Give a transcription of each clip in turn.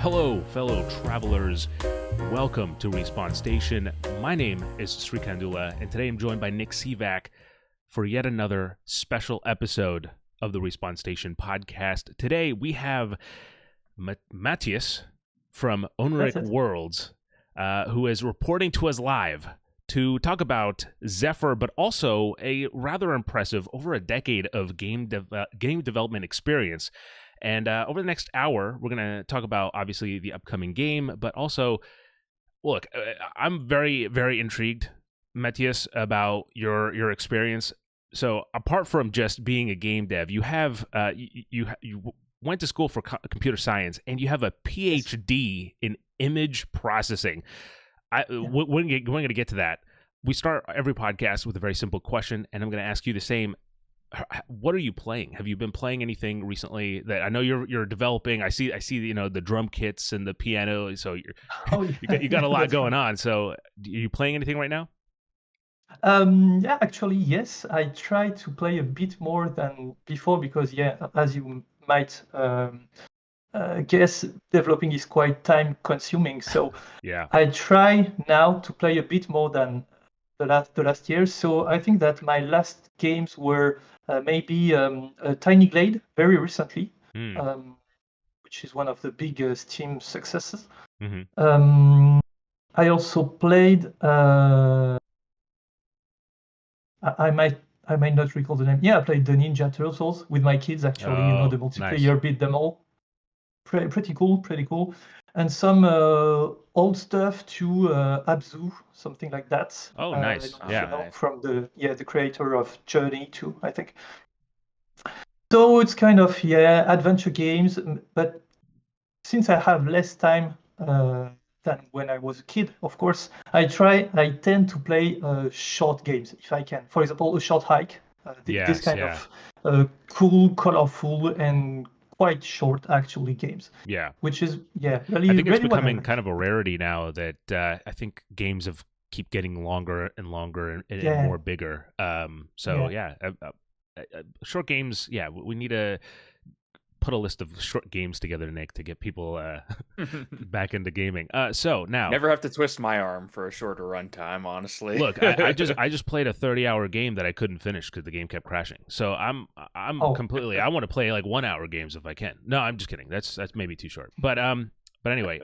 Hello, fellow travelers. Welcome to Respawn Station. My name is Srikandula, and today I'm joined by Nick Sivak for yet another special episode of the Respawn Station podcast. Today we have Matthias from Onric Worlds, who is reporting to us live to talk about Zefyr, but also a rather impressive over a decade of game development experience. And over the next hour, we're going to talk about, obviously, the upcoming game, but also, look, I'm very, very intrigued, Matthias, about your experience. So apart from just being a game dev, you have you went to school for computer science, and you have a PhD in image processing. We're going to get to that. We start every podcast with a very simple question, and I'm going to ask you the same. What are you playing? Have you been playing anything recently that I know you're developing? I see the drum kits and the piano, so you got a lot going on. So are you playing anything right now? Yeah, actually, yes. I try to play a bit more than before because, as you might guess, developing is quite time consuming. So yeah, I try now to play a bit more than the last year. So I think that my last games were maybe a Tiny Glade very recently, which is one of the big Steam successes. Mm-hmm. I also played. I might not recall the name. Yeah, I played the Ninja Turtles with my kids. Actually, the multiplayer beat them all. Pretty cool. And some old stuff to Abzu, something like that. Oh, nice. Nice. From the creator of Journey 2, I think. So it's kind of adventure games, but since I have less time than when I was a kid, of course, I tend to play short games if I can. For example, a short hike. This kind of cool, colorful, and quite short actually games. Yeah. Which is really. I think it's becoming kind of a rarity now that I think games have keep getting longer and longer and more bigger. Short games. Yeah, we need to put a list of short games together, Nick, to get people back into gaming. So now, never have to twist my arm for a shorter runtime. Honestly, look, I just played a 30-hour game that I couldn't finish because the game kept crashing. So I'm completely. I want to play like 1-hour games if I can. No, I'm just kidding. That's maybe too short. But anyway,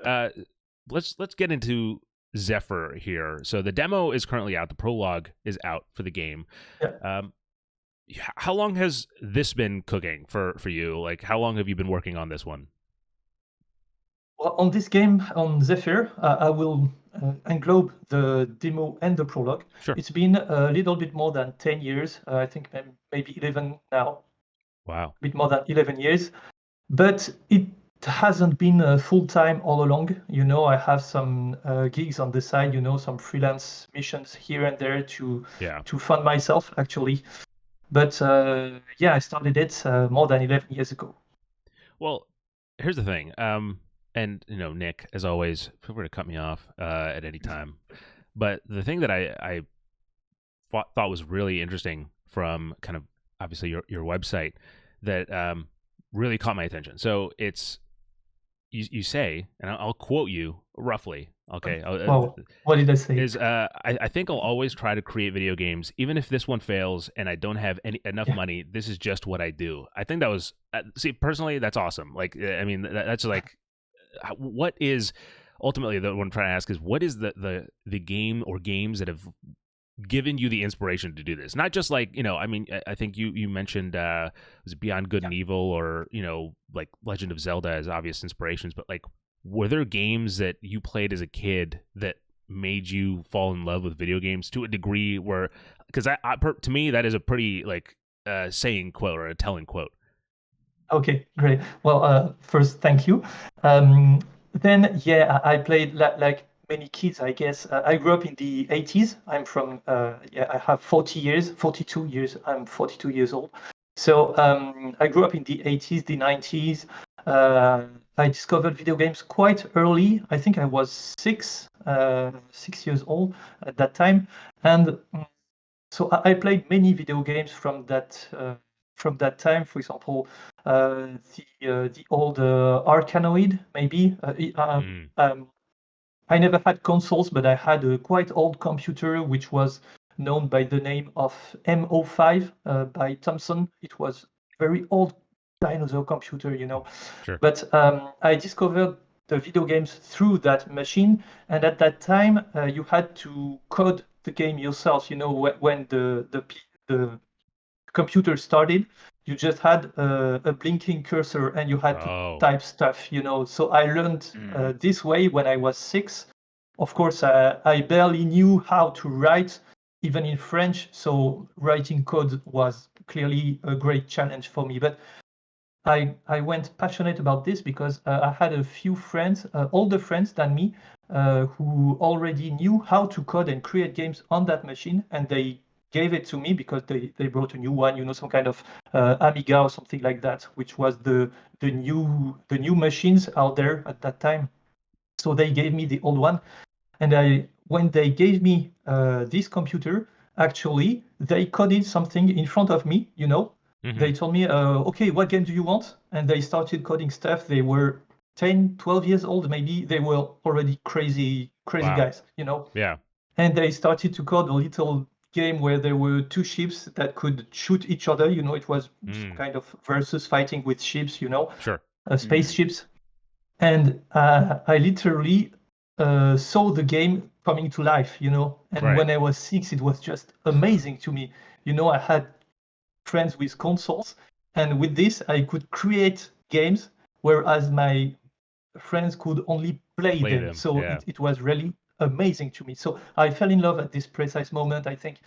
let's get into Zefyr here. So the demo is currently out. The prologue is out for the game. Yeah. How long has this been cooking for you? Like, how long have you been working on this one? Well, on this game, on Zefyr, I will englobe the demo and the prologue. Sure. It's been a little bit more than 10 years. I think maybe 11 now. Wow. A bit more than 11 years. But it hasn't been full-time all along. I have some gigs on the side, some freelance missions here and there to fund myself, actually. But I started it more than 11 years ago. Well, here's the thing. And, Nick, as always, feel free to cut me off at any time. But the thing that I thought was really interesting from kind of, obviously, your website that really caught my attention. So it's, you say, and I'll quote you roughly, okay? Well, what did I say? Is I think I'll always try to create video games, even if this one fails and I don't have enough money. This is just what I do. I think that was personally, that's awesome. Like, I mean, that's like, what is ultimately what I'm trying to ask is what is the game or games that have given you the inspiration to do this? Not just like, I mean, I think you mentioned was it Beyond Good and Evil or like Legend of Zelda as obvious inspirations, but like, were there games that you played as a kid that made you fall in love with video games to a degree where, because to me that is a pretty like saying quote or a telling quote. Okay, great. Well, first, thank you. Then, I played like many kids, I guess. I grew up in the 80s. I'm from, I have 42 years. I'm 42 years old. So I grew up in the 80s, the 90s. I discovered video games quite early. I think I was 6 years old at that time. And so I played many video games from that from that time. For example, the old Arcanoid, maybe. I never had consoles, but I had a quite old computer which was known by the name of M05 by Thomson. It was very old dinosaur computer, Sure. But I discovered the video games through that machine, and at that time you had to code the game yourself. When the computer started, you just had a blinking cursor and you had to type stuff. So I learned this way when I was 6. Of course, I barely knew how to write, even in French. So writing code was clearly a great challenge for me. But I went passionate about this because I had a few friends, older friends than me, who already knew how to code and create games on that machine, and they gave it to me because they brought a new one, some kind of Amiga or something like that, which was the new machines out there at that time. So they gave me the old one, and when they gave me this computer, actually they coded something in front of me. They told me, okay, what game do you want? And they started coding stuff. They were 10, 12 years old, maybe. They were already crazy guys, Yeah. And they started to code a little game where there were two ships that could shoot each other. It was kind of versus fighting with ships, Sure. spaceships. And I literally saw the game coming to life, And when I was 6, it was just amazing to me. I had friends with consoles, and with this I could create games, whereas my friends could only play them. So it was really amazing to me. So I fell in love at this precise moment, I think.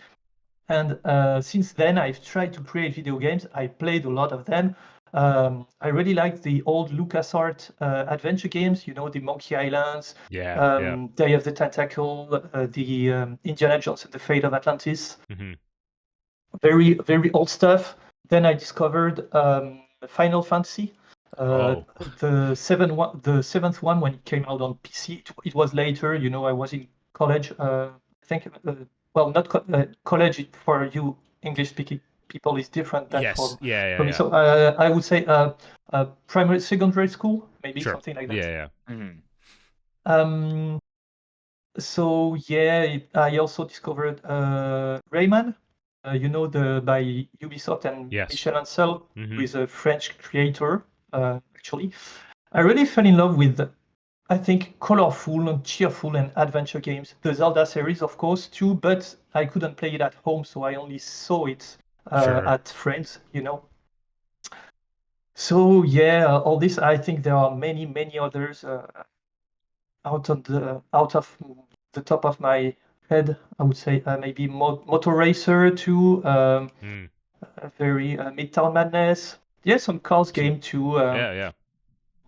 And since then, I've tried to create video games. I played a lot of them. I really liked the old LucasArts adventure games, the Monkey Islands, Day of the Tentacle, the Indiana Jones and the Fate of Atlantis. Very, very old stuff. Then I discovered Final Fantasy, the seventh one when it came out on PC. It was later, I was in college. I think, well, not college for you English-speaking people is different than for me. So I would say primary, secondary school, maybe something like that. So I also discovered Rayman. by Ubisoft and Michel Ancel, who is a French creator, actually. I really fell in love with, I think, colorful and cheerful and adventure games. The Zelda series, of course, too, but I couldn't play it at home, so I only saw it at friends, So all this, I think there are many, many others out of the top of my head. I would say maybe Motor Racer too. Very Midtown Madness. Some cars game too.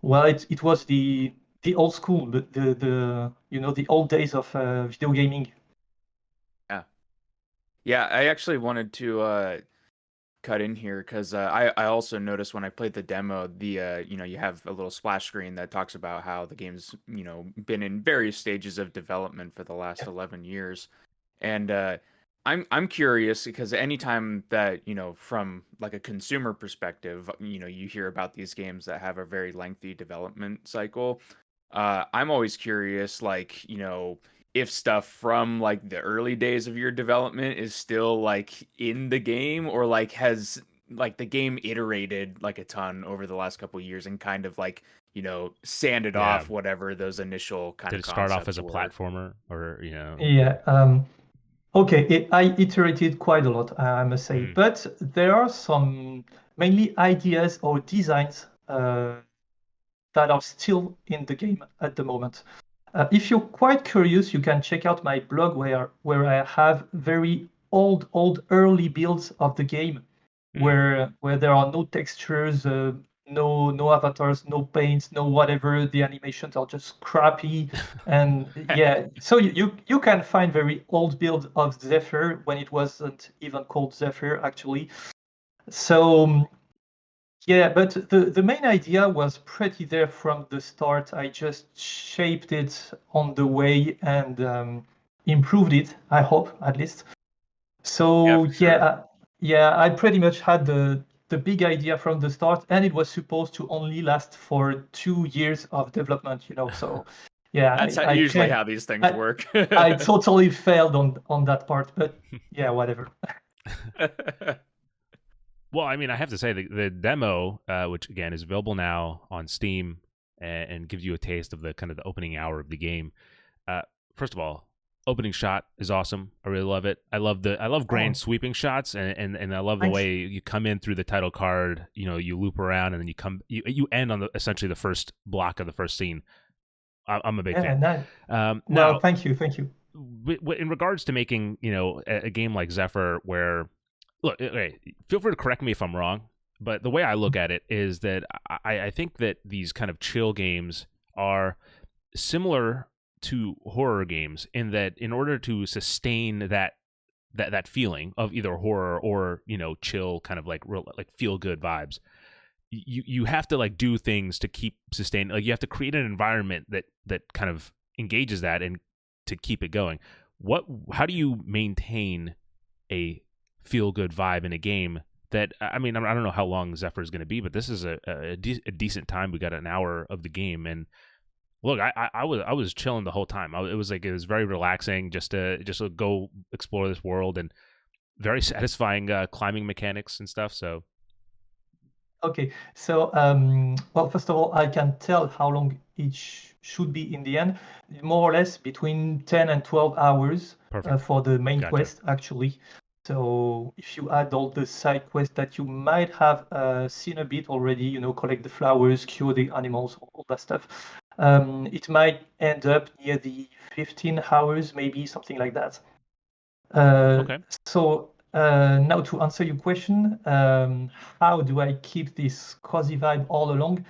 Well, it was the old school, the old days of video gaming. Yeah. I actually wanted to cut in here because I also noticed when I played the demo, you have a little splash screen that talks about how the game's been in various stages of development for the last 11 years, and I'm curious because anytime that from like a consumer perspective, you hear about these games that have a very lengthy development cycle. I'm always curious, like if stuff from like the early days of your development is still like in the game, or like has like the game iterated like a ton over the last couple of years and kind of like sanded off whatever those initial kind of concepts. Did it start off as a were. platformer, or Okay, I iterated quite a lot, I must say, but there are some mainly ideas or designs that are still in the game at the moment. If you're quite curious, you can check out my blog where I have very old early builds of the game, where there are no textures, no avatars, no paints, no whatever. The animations are just crappy, and so you can find very old builds of Zefyr when it wasn't even called Zefyr actually. So. But the main idea was pretty there from the start. I just shaped it on the way and improved it, I hope, at least. So, I pretty much had the the big idea from the start, and it was supposed to only last for 2 years of development. So yeah, That's I usually can't. how these things work. I totally failed on that part, but yeah, whatever. Well, I mean, I have to say the demo, which again is available now on Steam and gives you a taste of the kind of the opening hour of the game. First of all, opening shot is awesome. I really love it. I love grand sweeping shots, and I love the way you come in through the title card. You loop around, and then you end on essentially the first block of the first scene. I'm a big fan. Well, now, thank you. In regards to making a game like Zefyr, where look, feel free to correct me if I'm wrong, but the way I look at it is that I think that these kind of chill games are similar to horror games in that in order to sustain that feeling of either horror or chill kind of like feel good vibes, you have to like do things to keep sustain. Like you have to create an environment that kind of engages that and to keep it going. How do you maintain a feel good vibe in a game that, I mean, I don't know how long Zefyr is going to be, but this is a decent time. We got an hour of the game, and look, I was chilling the whole time. It was very relaxing just to go explore this world, and very satisfying climbing mechanics and stuff. So okay, so well, first of all, I can tell how long each should be in the end, more or less between 10 and 12 hours for the main quest, actually. So if you add all the side quests that you might have seen a bit already, collect the flowers, cure the animals, all that stuff, it might end up near the 15 hours, maybe something like that. Okay. So now to answer your question, how do I keep this cozy vibe all along?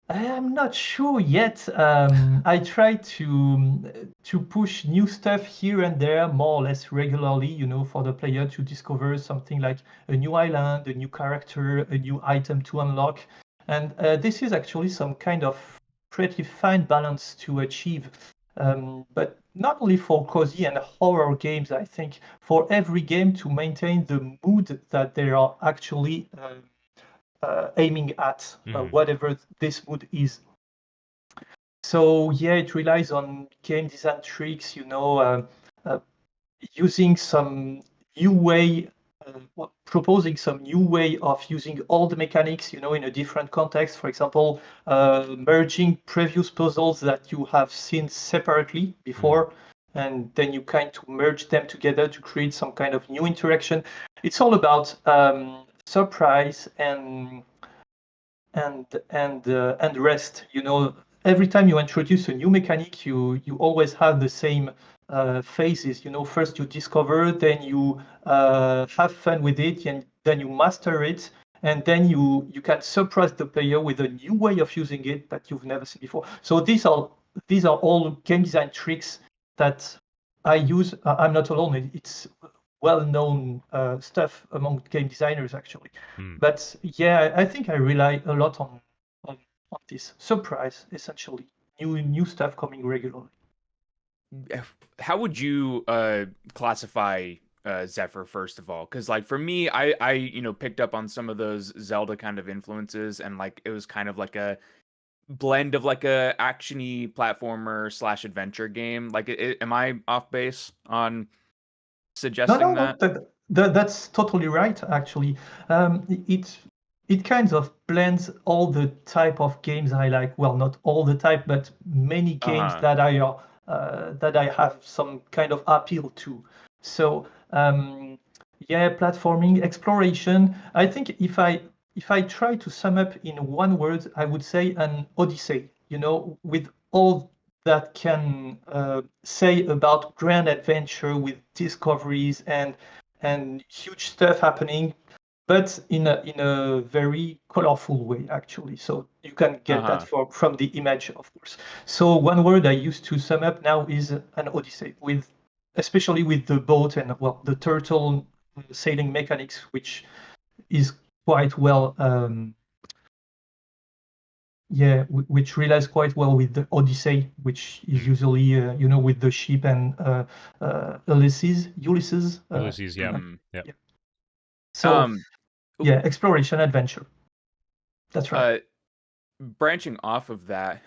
I'm not sure yet. I try to push new stuff here and there more or less regularly, for the player to discover something like a new island, a new character, a new item to unlock. And this is actually some kind of pretty fine balance to achieve. But not only for cozy and horror games, I think for every game to maintain the mood that they are actually aiming at, whatever this mood is. So yeah, it relies on game design tricks, using some new way, proposing some new way of using all the mechanics, in a different context. For example, merging previous puzzles that you have seen separately before, and then you kind of merge them together to create some kind of new interaction. It's all about surprise and rest. Every time you introduce a new mechanic, you always have the same phases. First you discover, then you have fun with it, and then you master it, and then you can surprise the player with a new way of using it that you've never seen before. So these are all game design tricks that I use. I'm not alone. It's well-known stuff among game designers, actually. But yeah, I think I rely a lot on this surprise, essentially, new stuff coming regularly. How would you classify Zefyr, first of all? Because like for me, I picked up on some of those Zelda kind of influences, and like it was kind of like a blend of like a actiony platformer / adventure game. Like, am I off base on suggesting that? That's totally right, actually. It kind of blends all the type of games I like. Well, not all the type, but many games that I have some kind of appeal to. So yeah, platforming, exploration. I think if I try to sum up in one word, I would say an odyssey. With all that can say about grand adventure with discoveries and huge stuff happening, but in a very colorful way, actually. So you can get that from the image, of course. So one word I used to sum up now is an odyssey, especially with the boat and the turtle sailing mechanics, which is quite well. Which relies quite well with the Odyssey, which is usually, with the ship and Ulysses. Ulysses, yeah. So, Yeah, exploration adventure. That's right. Branching off of that,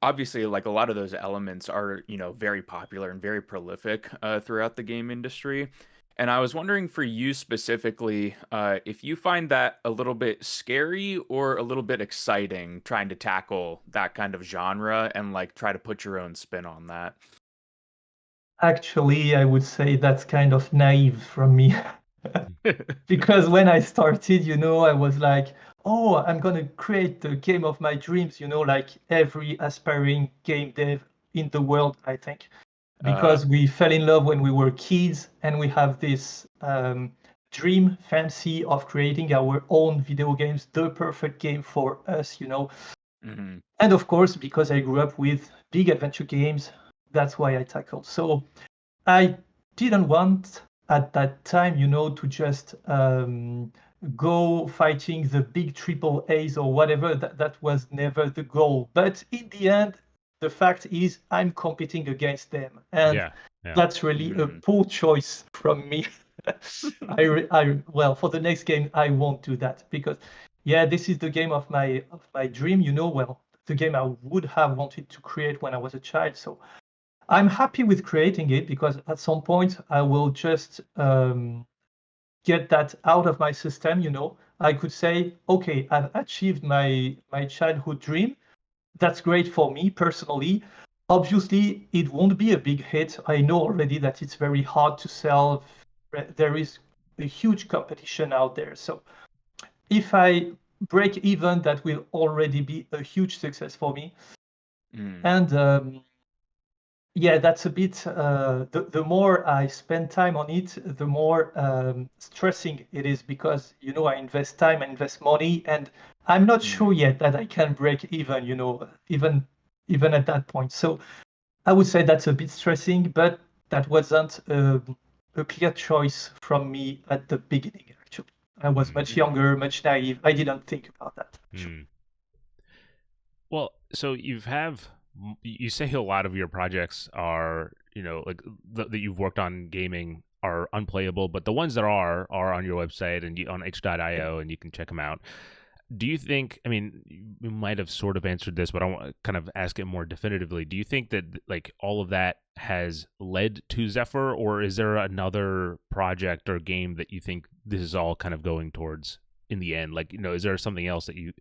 obviously, like a lot of those elements are, very popular and very prolific throughout the game industry. And I was wondering for you specifically, if you find that a little bit scary or a little bit exciting trying to tackle that kind of genre and like try to put your own spin on that. Actually, I would say that's kind of naive from me. Because when I started, I was like, oh, I'm going to create the game of my dreams, like every aspiring game dev in the world, I think. Uh, Because we fell in love when we were kids and we have this dream fancy of creating our own video games, the perfect game for us. mhm, And of course, because I grew up with big adventure games, that's why I tackled. So I didn't want at that time, to just go fighting the big triple A's or whatever. That was never the goal. But in the end, the fact is I'm competing against them. And Yeah. Yeah. that's really a mhm, poor choice from me. Well, for the next game, I won't do that because, yeah, this is the game of my dream. Well, the game I would have wanted to create when I was a child. So I'm happy with creating it because at some point I will just get that out of my system. I could say, okay, I've achieved my childhood dream. That's great for me personally. Obviously, it won't be a big hit. I know already that it's very hard to sell. There is a huge competition out there. So if I break even, that will already be a huge success for me. mhm, And yeah, that's a bit. The more I spend time on it, the more stressing it is because I invest time, I invest money, and I'm not sure mhm. yet that I can break even. Even at that point. So I would say that's a bit stressing, but that wasn't a clear choice from me at the beginning. Actually, I was Mm, much younger, much naive. I didn't think about that. Actually. mm. Well, so you say a lot of your projects are, like that you've worked on gaming are unplayable, but the ones that are on your website and on itch.io and you can check them out. Do you think, I mean, you might have sort of answered this, but I want to kind of ask it more definitively. Do you think that like all of that has led to Zefyr, or is there another project or game that you think this is all kind of going towards in the end? Like, is there something else that you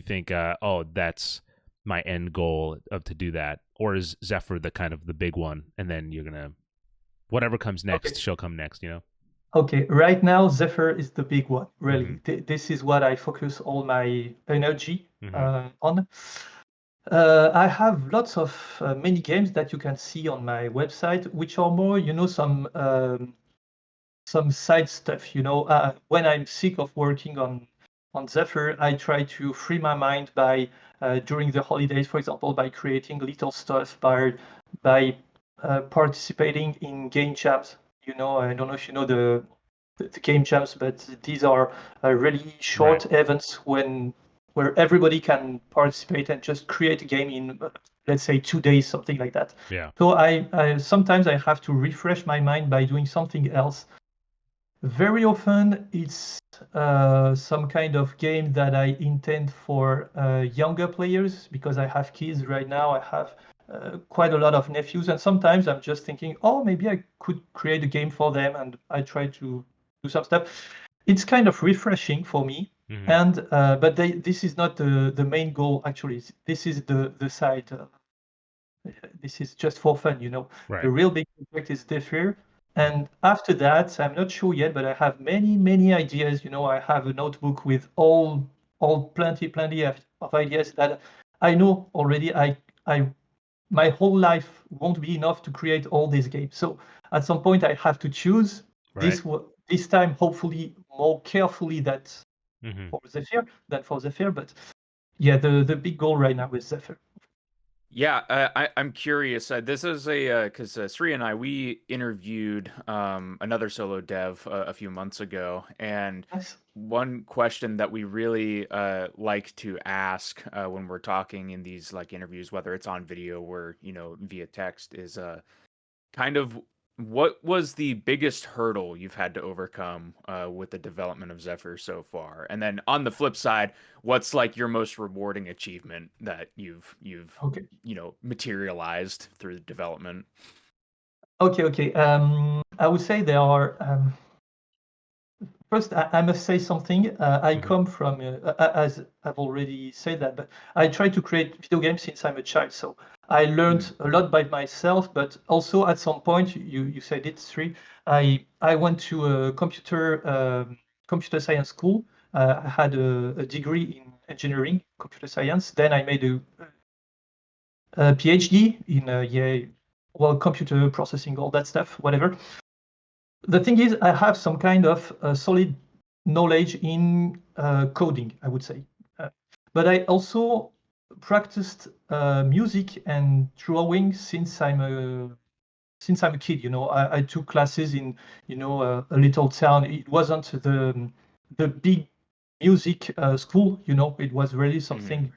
think, oh, that's my end goal of to do that, or is Zefyr the kind of the big one, and then you're gonna whatever comes Okay. next shall come next. Okay, right now Zephyr is the big one, Mm-hmm. really. This is what I focus all my energy Mm-hmm. on. I have lots of mini games that you can see on my website, which are more, some side stuff. When I'm sick of working on Zephyr, I try to free my mind by during the holidays, for example, by creating little stuff, by participating in game jams. I don't know if you know the game jams, but these are really Right. short events where everybody can participate and just create a game in, let's say, 2 days, something like that. Yeah. So I sometimes I have to refresh my mind by doing something else. Very often, it's some kind of game that I intend for younger players because I have kids right now. I have quite a lot of nephews, and sometimes I'm just thinking, oh, maybe I could create a game for them, and I try to do some stuff. It's kind of refreshing for me, Mm-hmm. and but this is not the main goal actually. This is the side. This is just for fun. The Right. real big project is Zefyr. And after that, I'm not sure yet, but I have many, many ideas. I have a notebook with all plenty of ideas that I know already. I my whole life won't be enough to create all these games. So at some point, I have to choose Right. this time, hopefully more carefully Mm-hmm. than for Zephyr. But yeah, the big goal right now is Zephyr. Yeah, I'm curious. This is because Sri and I we interviewed another solo dev a few months ago, and Nice. one question that we really like to ask when we're talking in these like interviews, whether it's on video or via text, is kind of what was the biggest hurdle you've had to overcome with the development of Zephyr so far? And then on the flip side, what's like your most rewarding achievement that you've Okay. materialized through the development? Okay. I would say there are. First, I must say something. I Hmm. come from, as I've already said that, but I try to create video games since I'm a child. So I learned Mm. a lot by myself, but also at some point, you said it, Sri. I went to a computer science school. I had a degree in engineering, computer science. Then I made a PhD in computer processing, all that stuff, whatever. The thing is, I have some kind of solid knowledge in coding, I would say. Uh, but I also practiced music and drawing since I'm a kid. I took classes in a little town. It wasn't the big music school. It was really Hmm. something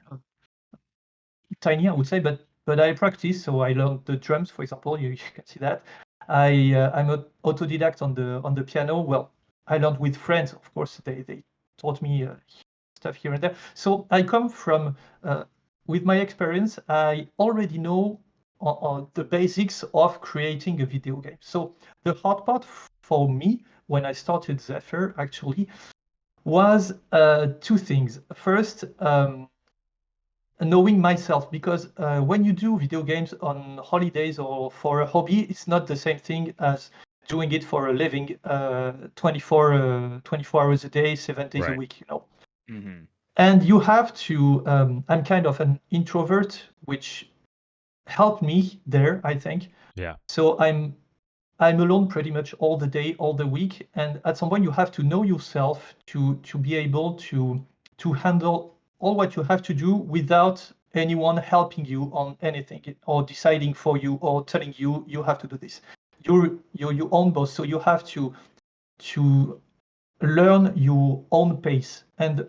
tiny, I would say, but I practice. So I learned the drums, for example. You can see that. I'm an autodidact on the piano. Well, I learned with friends, of course. They taught me stuff here and there. So I come from with my experience. I already know on the basics of creating a video game. So the hard part for me when I started Zephyr actually was two things. First, knowing myself, because when you do video games on holidays or for a hobby, it's not the same thing as doing it for a living 24 hours a day, 7 days a Right. week. Hmm. And you have to, I'm kind of an introvert, which helped me there, I think. Yeah. So I'm alone pretty much all the day, all the week, and at some point you have to know yourself to be able to handle all what you have to do without anyone helping you on anything or deciding for you or telling you you have to do this. You're your own boss, so you have to learn your own pace. And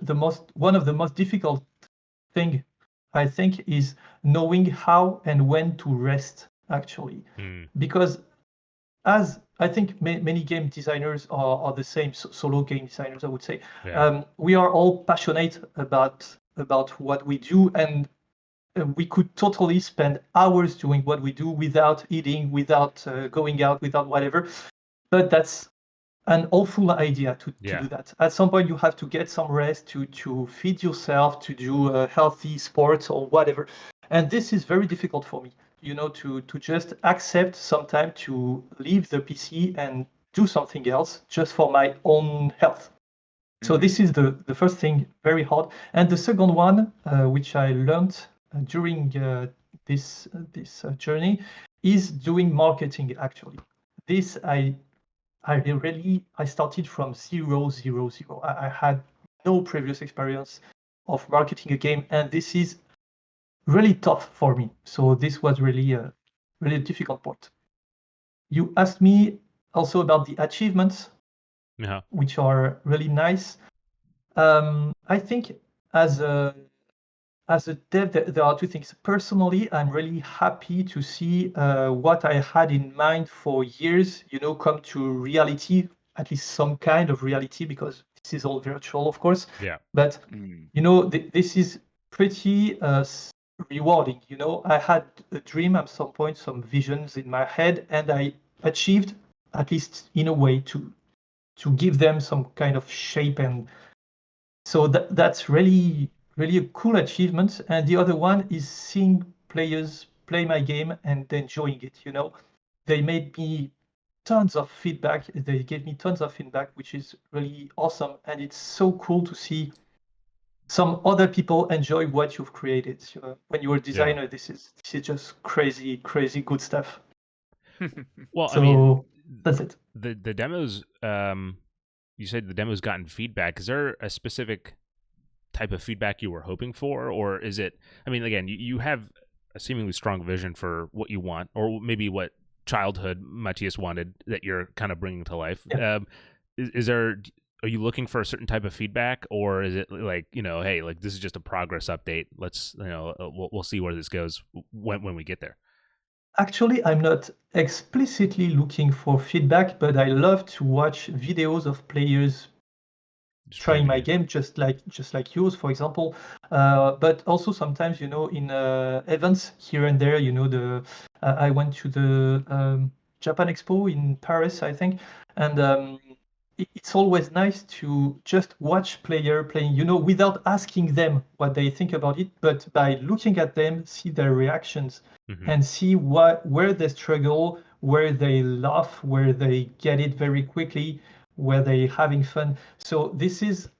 one of the most difficult thing I think is knowing how and when to rest actually, Mm. because as I think many game designers are the same, solo game designers, I would say. Yeah. We are all passionate about what we do, and we could totally spend hours doing what we do without eating, without going out, without whatever. But that's an awful idea to Yeah. do that. At some point, you have to get some rest to feed yourself, to do healthy sports or whatever. And this is very difficult for me, to just accept sometime to leave the PC and do something else just for my own health. So Hmm. this is the first thing, very hard. And the second one, which I learned during this journey, is doing marketing. Actually, this I started from 0, 0, 0. I had no previous experience of marketing a game, and this is really tough for me. So this was really a difficult point. You asked me also about the achievements, Yeah. which are really nice. I think as a as a dev, there are two things. Personally, I'm really happy to see what I had in mind for years, come to reality, at least some kind of reality, because this is all virtual, of course. Yeah. But, Hmm. this is pretty rewarding. I had a dream at some point, some visions in my head, and I achieved, at least in a way, to give them some kind of shape, and so that's really a cool achievement. And the other one is seeing players play my game and enjoying it. They made me tons of feedback. They gave me tons of feedback, which is really awesome. And it's so cool to see some other people enjoy what you've created. When you're a Yeah. designer, this is just crazy, crazy good stuff. Well, I mean, So that's it. the demos. You said the demos gotten feedback. Is there a specific type of feedback you were hoping for, or is it? I mean, again, you have a seemingly strong vision for what you want, or maybe what childhood Matthias wanted that you're kind of bringing to life. Yeah. Is there? Are you looking for a certain type of feedback, or is it like, hey, like this is just a progress update? Let's we'll see where this goes when we get there. Actually, I'm not explicitly looking for feedback, but I love to watch videos of players Just playing trying the my game. game, just like yours, for example. But also sometimes, in events here and there, I went to the Japan Expo in Paris, I think, and it's always nice to just watch player playing, without asking them what they think about it, but by looking at them, see their reactions, Hmm. and see where they struggle, where they laugh, where they get it very quickly, where they having fun. So this is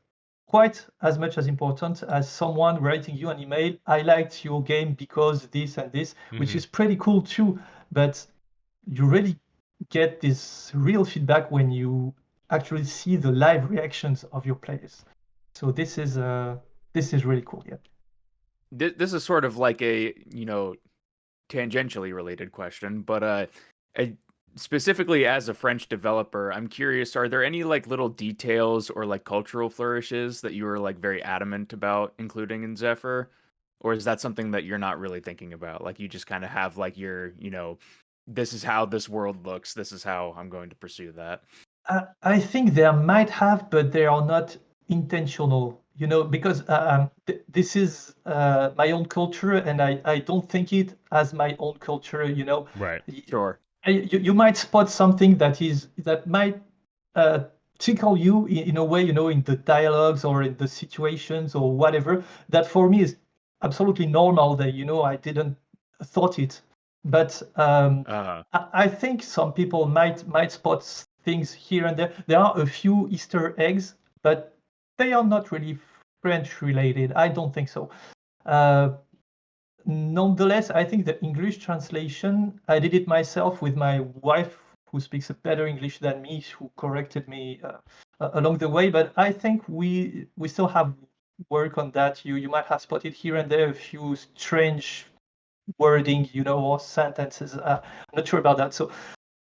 quite as much as important as someone writing you an email. I liked your game because this and this, which Hmm. is pretty cool too. But you really get this real feedback when you actually see the live reactions of your players. So this is really cool. Yeah. This is sort of like a, tangentially related question, but I, specifically as a French developer, I'm curious, are there any like little details or like cultural flourishes that you were like very adamant about including in Zephyr? Or is that something that you're not really thinking about? Like you just kind of have like your, this is how this world looks, this is how I'm going to pursue that. I think there might have, but they are not intentional, because this is my own culture, and I don't think it as my own culture, Right. Y- Sure. you might spot something that might uh, tickle you in a way, in the dialogues or in the situations or whatever, that for me is absolutely normal that, I didn't thought it. But Uh I think some people might spot things here and there. There are a few Easter eggs, but they are not really French related. I don't think so. Uh, Nonetheless, I think the English translation, I did it myself with my wife, who speaks a better English than me, who corrected me along the way. But I think we still have work on that. You might have spotted here and there a few strange wording, or sentences. I'm not sure about that. So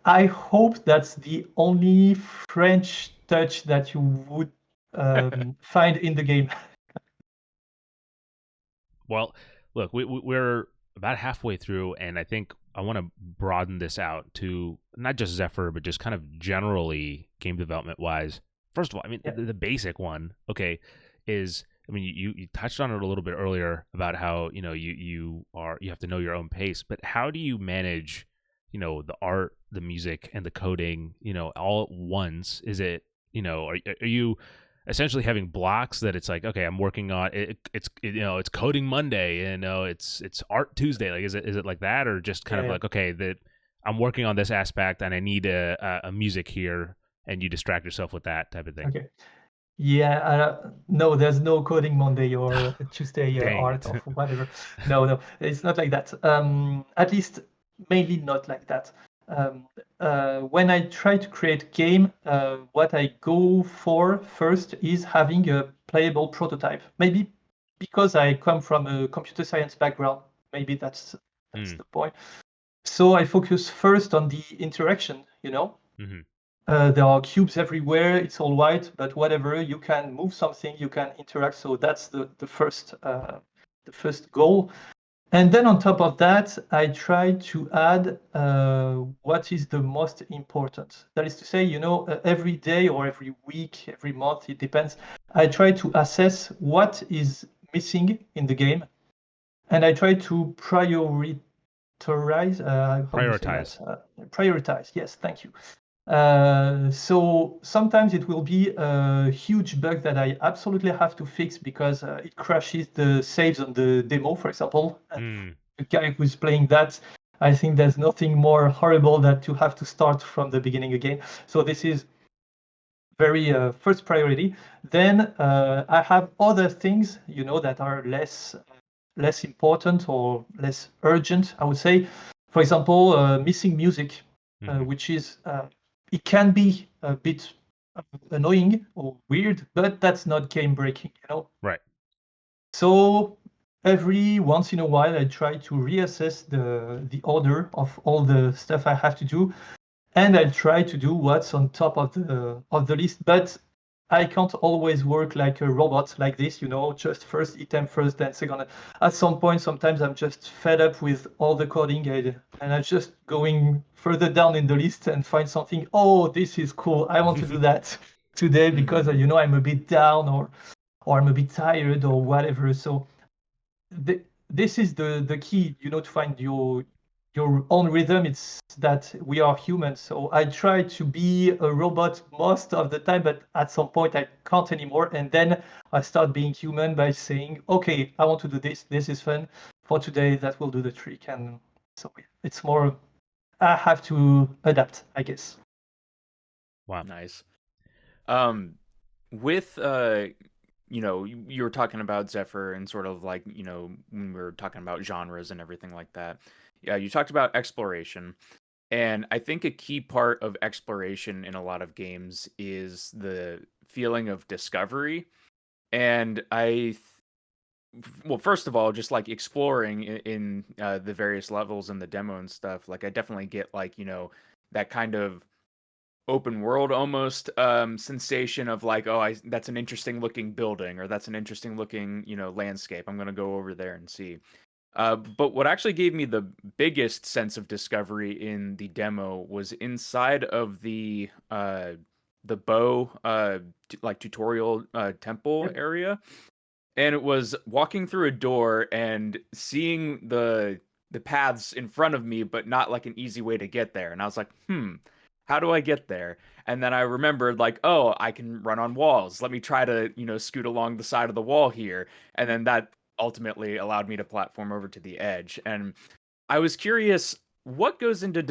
I hope that's the only French touch that you would find in the game. Well, look, we're about halfway through, and I think I want to broaden this out to not just Zephyr, but just kind of generally game development wise. First of all, I mean, Yeah. the basic one, okay, is I mean, you touched on it a little bit earlier about how you have to know your own pace, but how do you manage, the art, the music, and the coding, all at once? Is it, are you essentially having blocks that it's like, okay, I'm working on it, it's coding Monday, and it's art Tuesday? Like, is it like that, or just kind Yeah, of yeah. like, okay, that I'm working on this aspect and I need a music here, and you distract yourself with that type of thing? Okay. Yeah, no, there's no coding Monday or Tuesday Dang art it. or whatever. No, it's not like that. At least mainly not like that. Um, when I try to create game, what I go for first is having a playable prototype. Maybe because I come from a computer science background, maybe that's Mm, the point. So I focus first on the interaction. mm-hmm. There are cubes everywhere. It's all white, but whatever. You can move something. You can interact. So that's the first goal. And then on top of that, I try to add what is the most important. That is to say, every day or every week, every month, it depends. I try to assess what is missing in the game, and I try to prioritize. How do you say that? Prioritize. Prioritize. Yes, thank you. So sometimes it will be a huge bug that I absolutely have to fix because it crashes the saves on the demo, for example. And Mm, the guy who's playing that, I think there's nothing more horrible than to have to start from the beginning again. So this is very first priority. Then I have other things, that are less important or less urgent, I would say. For example, missing music, mm-hmm. which is it can be a bit annoying or weird, but that's not game breaking. Right. So every once in a while, I try to reassess the order of all the stuff I have to do, and I try to do what's on top of the list. But I can't always work like a robot like this, just first item first, then second. At some point, sometimes I'm just fed up with all the coding and I'm just going further down in the list and find something. Oh, this is cool. I want to do that today because I'm a bit down or I'm a bit tired or whatever. So this is the key, to find your own rhythm. It's that we are humans. So I try to be a robot most of the time, but at some point I can't anymore. And then I start being human by saying, okay, I want to do this. This is fun for today. That will do the trick. And so it's more, I have to adapt, I guess. Wow. Nice. With you were talking about Zefyr and sort of like, when we were talking about genres and everything like that. Yeah, you talked about exploration. And I think a key part of exploration in a lot of games is the feeling of discovery. And well, first of all, just like exploring in the various levels in the demo and stuff, like I definitely get like, that kind of open world almost sensation of like, oh, that's an interesting looking building, or that's an interesting looking landscape. I'm gonna go over there and see. But what actually gave me the biggest sense of discovery in the demo was inside of the bow like tutorial temple area, and it was walking through a door and seeing the paths in front of me, but not like an easy way to get there. And I was like, how do I get there? And then I remembered like, oh, I can run on walls. Let me try to, scoot along the side of the wall here. And then that ultimately allowed me to platform over to the edge. And I was curious, what goes into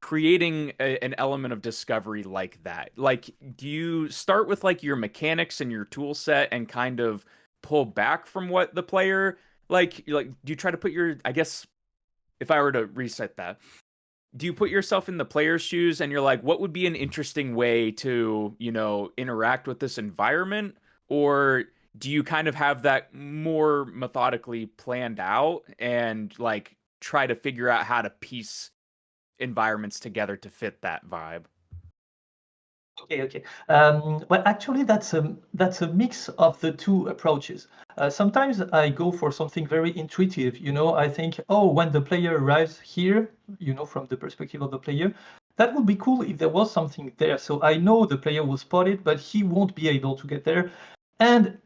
creating an element of discovery like that? Like, do you start with like your mechanics and your tool set and kind of pull back from what the player like do you try to put I guess if I were to reset that, do you put yourself in the player's shoes and you're like, what would be an interesting way to, interact with this environment? Or do you kind of have that more methodically planned out and like try to figure out how to piece environments together to fit that vibe? Okay. Well, actually, that's a mix of the two approaches. Sometimes I go for something very intuitive. I think, oh, when the player arrives here, from the perspective of the player, that would be cool if there was something there. So I know the player will spot it, but he won't be able to get there. And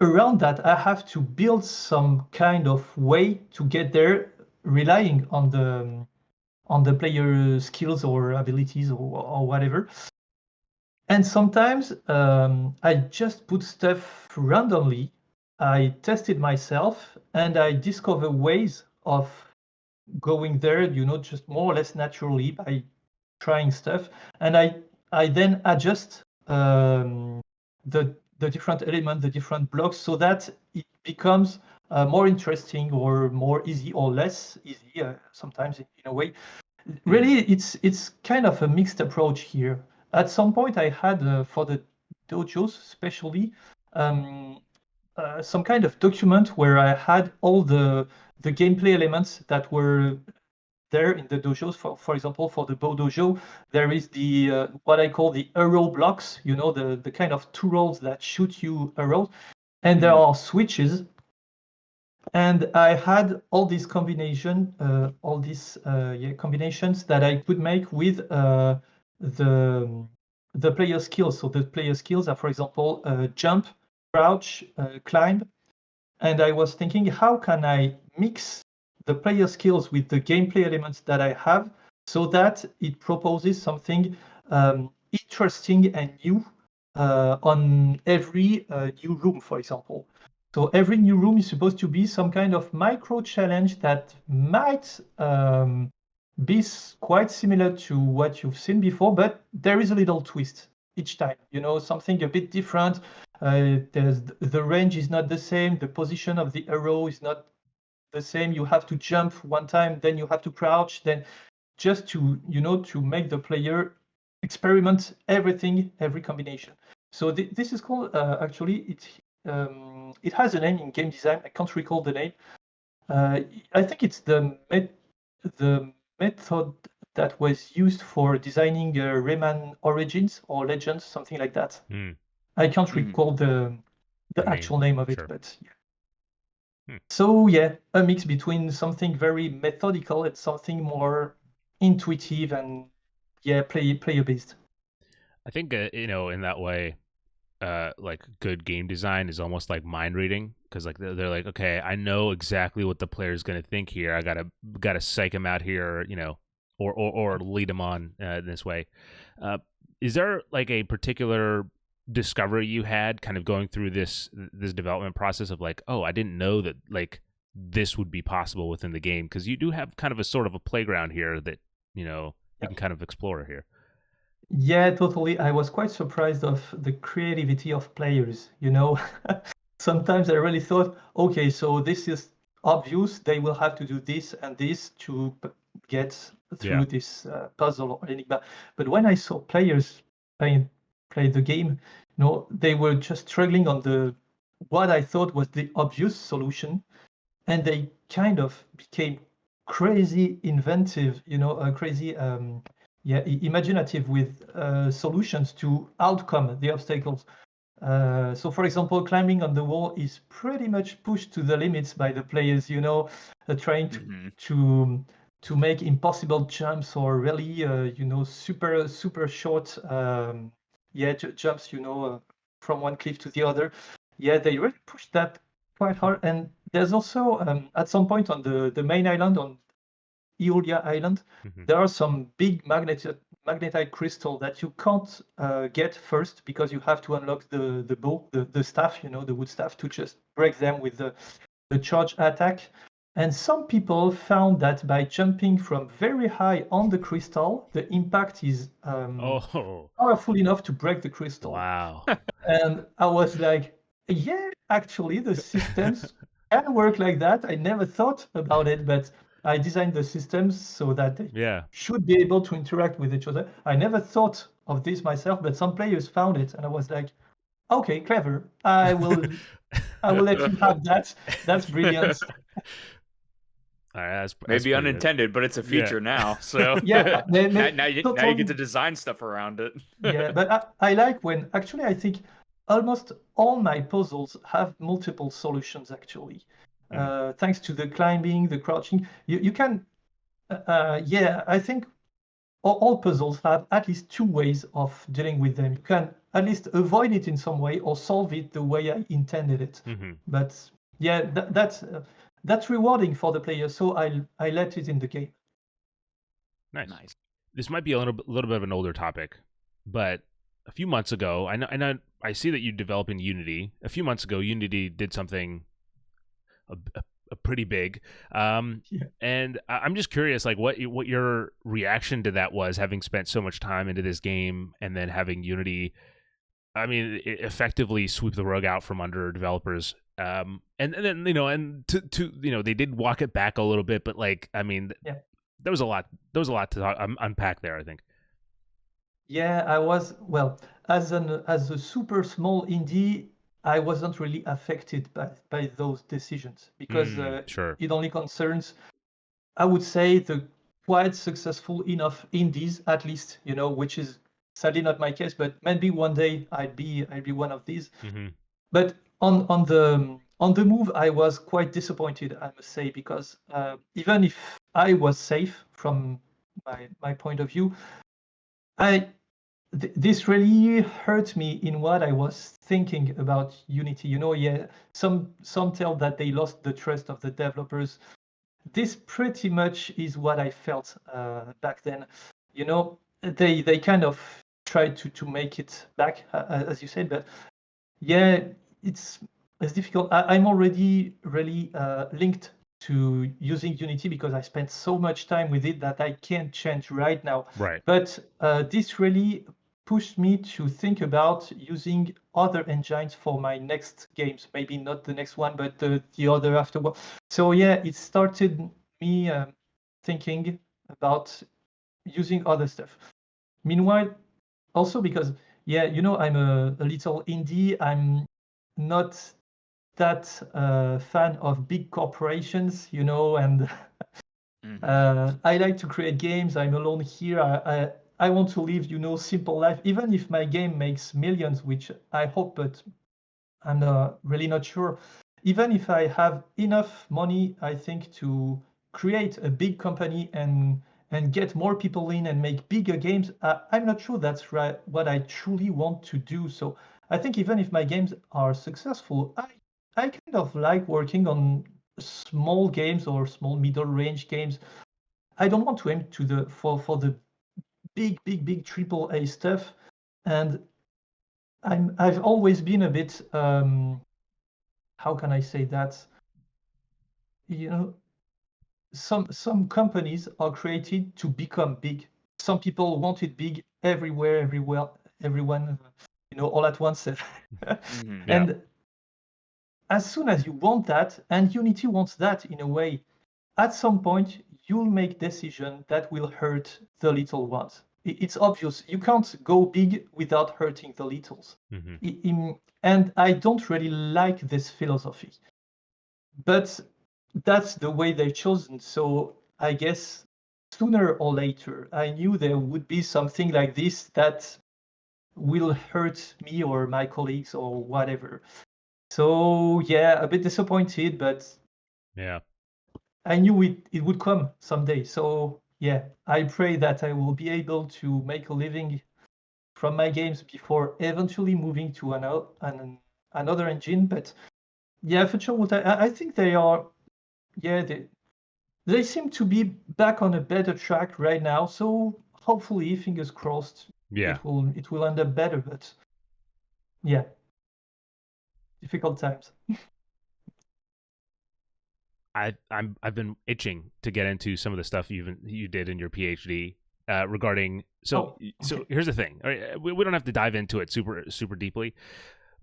around that, I have to build some kind of way to get there, relying on the player's skills or abilities or whatever. And sometimes I just put stuff randomly. I test it myself and I discover ways of going there, just more or less naturally by trying stuff. And I then adjust the different elements, the different blocks, so that it becomes more interesting or more easy or less easy, sometimes in a way. Really, it's kind of a mixed approach here. At some point, I had for the dojos, especially, some kind of document where I had all the gameplay elements that were there in the dojos. For example, for the bow dojo, there is the what I call the arrow blocks. The kind of tools that shoot you arrows, and there are switches. And I had all these combinations that I could make with the player skills. So the player skills are, for example, jump, crouch, climb. And I was thinking, how can I mix the player skills with the gameplay elements that I have so that it proposes something interesting and new on every new room, for example. So every new room is supposed to be some kind of micro challenge that might be quite similar to what you've seen before, but there is a little twist each time, something a bit different. The range is not the same. The position of the arrow is not the same. You have to jump one time, then you have to crouch, then just to make the player experiment everything, every combination. So this is called actually it has a name in game design. I can't recall the name. I think it's the method that was used for designing Rayman Origins or Legends, something like that. I can't recall the actual name of it, sure. but yeah. So yeah, a mix between something very methodical and something more intuitive and player based. I think in that way, like good game design is almost like mind reading, because like they're like, okay, I know exactly what the player's gonna think here. I gotta psych him out here, or lead him on in this way. Is there like a particular discovery you had kind of going through this development process of like, oh, I didn't know that like this would be possible within the game, because you do have kind of a sort of a playground here that you can kind of explore here. Yeah, totally. I was quite surprised of the creativity of players, Sometimes I really thought, okay, so this is obvious. They will have to do this and this to get through this puzzle or enigma. But when I saw players play the game, they were just struggling on what I thought was the obvious solution, and they kind of became crazy inventive, crazy imaginative with solutions to outcome the obstacles. So for example, climbing on the wall is pretty much pushed to the limits by the players, trying to make impossible jumps, or really super short jumps, from one cliff to the other. Yeah, they really push that quite hard. And there's also at some point on the main island, on Eolia Island, there are some big magnetite crystal that you can't get first, because you have to unlock the bow, the staff, the wood staff, to just break them with the charge attack. And some people found that by jumping from very high on the crystal, the impact is powerful enough to break the crystal. Wow. And I was like, yeah, actually, the systems can work like that. I never thought about it, but I designed the systems so that they should be able to interact with each other. I never thought of this myself, but some players found it, and I was like, okay, clever. I will let you have that. That's brilliant. All right, that's maybe unintended, but it's a feature now. So yeah, now you get to design stuff around it. Yeah, but I like when actually I think almost all my puzzles have multiple solutions actually. Thanks to the climbing, the crouching, you can. I think all puzzles have at least two ways of dealing with them. You can at least avoid it in some way or solve it the way I intended it. But yeah, that's rewarding for the player, so I let it in the game. Nice. This might be a little bit of an older topic, but a few months ago, I see that you develop in Unity. A few months ago, Unity did something a pretty big, and I'm just curious, like what your reaction to that was, having spent so much time into this game, and then having Unity, I mean, effectively sweep the rug out from under developers. And then they did walk it back a little bit, but like, I mean, there was a lot to unpack there, I think. Yeah, I was, well, as a super small indie, I wasn't really affected by those decisions, because it only concerns, I would say, the quite successful enough indies, at least, which is sadly not my case, but maybe one day I'd be one of these. But on the move, I was quite disappointed, I must say, because even if I was safe from my point of view, this really hurt me in what I was thinking about Unity. Some tell that they lost the trust of the developers. This pretty much is what I felt back then. They kind of tried to make it back, as you said, but yeah, it's difficult. I'm already really linked to using Unity, because I spent so much time with it that I can't change right now. Right. But this really pushed me to think about using other engines for my next games. Maybe not the next one, but the other afterward. So yeah, it started me thinking about using other stuff. Meanwhile, also because, I'm a little indie. I'm not that fan of big corporations, and I like to create games. I'm alone here. I want to live, simple life, even if my game makes millions, which I hope, but I'm really not sure. Even if I have enough money, I think, to create a big company and get more people in and make bigger games, I'm not sure that's right what I truly want to do. So I think even if my games are successful, I kind of like working on small games or small middle range games. I don't want to aim to the for the big triple A stuff, and I've always been a bit how can I say that? You know, some companies are created to become big. Some people want it big everywhere, everyone, all at once. Mhm. Yeah. And as soon as you want that, and Unity wants that in a way, at some point you'll make decision that will hurt the little ones. It's obvious. You can't go big without hurting the littles. And I don't really like this philosophy. But that's the way they've chosen. So I guess sooner or later, I knew there would be something like this that will hurt me or my colleagues or whatever. So yeah, a bit disappointed, but Yeah. I knew it would come someday. So yeah, I pray that I will be able to make a living from my games before eventually moving to another engine. But yeah, for sure, I think they are. Yeah, they seem to be back on a better track right now. So hopefully, fingers crossed, Yeah. it will end up better. But yeah, difficult times. I've been itching to get into some of the stuff you did in your PhD regarding. So Oh, so okay. here's the thing. All right, we don't have to dive into it super deeply,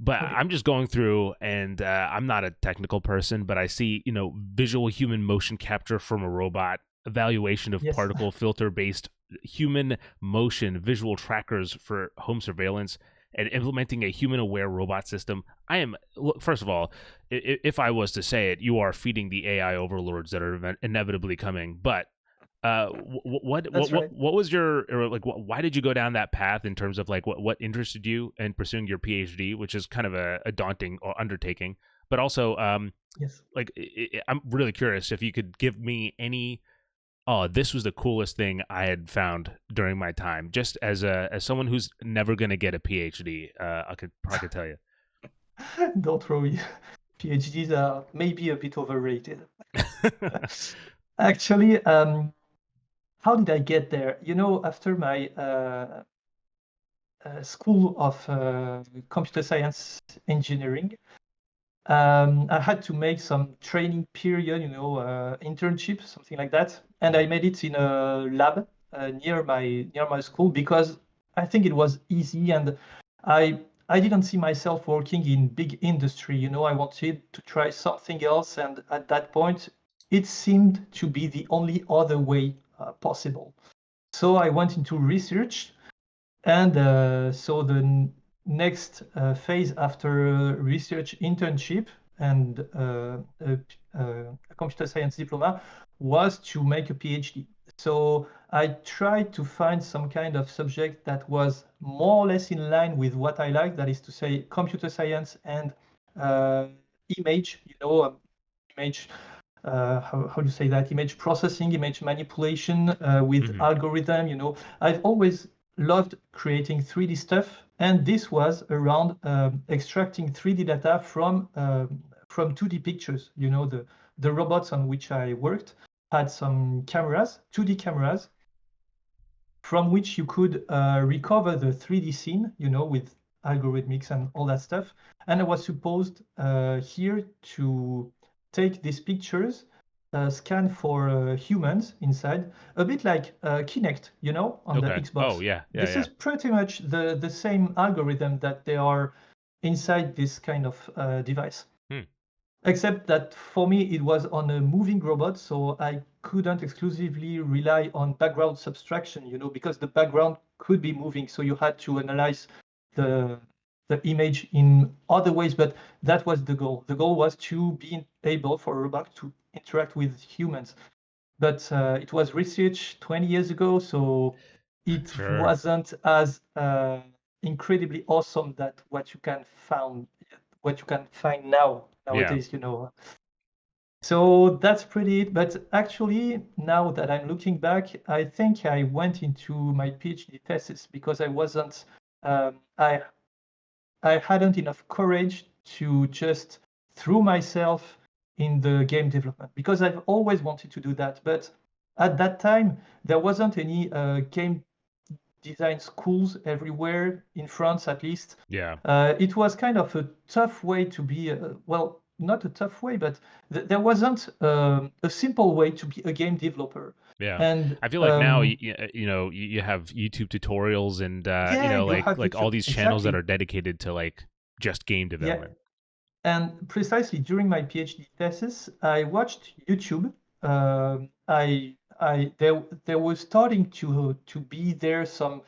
but Okay. I'm just going through, and I'm not a technical person, but I see visual human motion capture from a robot, evaluation of Yes. particle filter based human motion visual trackers for home surveillance, and implementing a human aware robot system. I am, first of all, if I was to say it, you are feeding the AI overlords that are inevitably coming. But That's right. what was your, or like why did you go down that path in terms of like what interested you in pursuing your PhD, which is kind of a daunting undertaking, but also Yes. like I'm really curious if you could give me any, oh, this was the coolest thing I had found during my time, just as someone who's never going to get a PhD. I could tell you. Don't worry. PhDs are maybe a bit overrated. Actually, how did I get there? After my school of computer science engineering, I had to make some training period, internship, something like that, and I made it in a lab near my school because I think it was easy, and I didn't see myself working in big industry. I wanted to try something else, and at that point, it seemed to be the only other way possible. So I went into research, and so the next phase after research internship and a computer science diploma was to make a PhD. So I tried to find some kind of subject that was more or less in line with what I like, that is to say, computer science and uh, image, image how do you say that, image processing, image manipulation with Hmm. algorithm. I've always loved creating 3D stuff, and this was around extracting 3D data from 2D pictures. The robots on which I worked had some cameras, 2D cameras, from which you could recover the 3D scene, with algorithmics and all that stuff. And I was supposed here to take these pictures, scan for humans inside, a bit like Kinect, on the Okay. Oh Xbox. yeah, yeah, This yeah. is pretty much the same algorithm that they are inside this kind of device. Hmm. Except that for me, it was on a moving robot, so I couldn't exclusively rely on background subtraction, because the background could be moving, so you had to analyze the the image in other ways, but that was the goal. The goal was to be able for a robot to interact with humans. but it was research 20 years ago, so it Sure. wasn't as incredibly awesome that what you can find nowadays, So that's pretty it. But actually, now that I'm looking back, I think I went into my PhD thesis because I hadn't enough courage to just throw myself in the game development because I've always wanted to do that. But at that time, there wasn't any game design schools everywhere in France, at least. Yeah. It was kind of a tough way to be, well, not a tough way, but there wasn't a simple way to be a game developer. Yeah. And I feel like now, you have YouTube tutorials and, yeah, you have like all YouTube, these channels that exactly. are dedicated to like just game development. And precisely during my PhD thesis, I watched YouTube. There was starting to be there some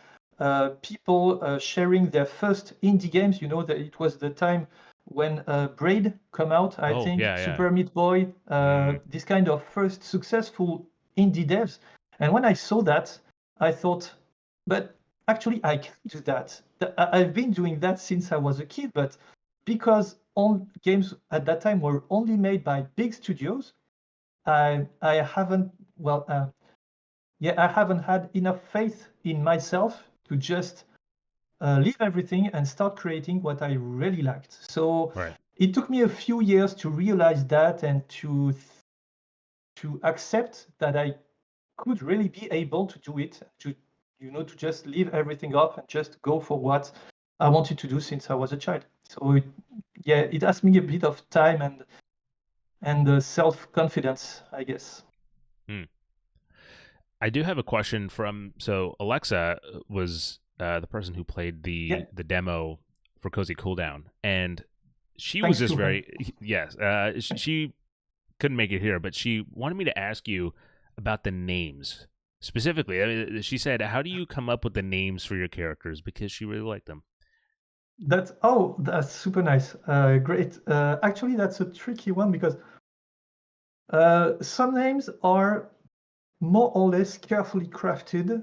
people sharing their first indie games. You know that it was the time when Braid come out, I Oh, think, yeah, yeah. Super Meat Boy, this kind of first successful indie devs. And when I saw that, I thought, but actually I can do that. I've been doing that since I was a kid, but because all games at that time were only made by big studios, I haven't I haven't had enough faith in myself to just leave everything and start creating what I really liked. So Right. it took me a few years to realize that and to accept that I could really be able to do it, to just leave everything up and just go for what I wanted to do since I was a child. So it asked me a bit of time and self-confidence, I guess. I do have a question so Alexa was the person who played the demo for Cozy Cooldown, and she was Thanks just to her. yes, she couldn't make it here, but she wanted me to ask you about the names specifically. I mean, she said, "How do you come up with the names for your characters?" Because she really liked them. That's super nice. Great. Actually, that's a tricky one because some names are more or less carefully crafted,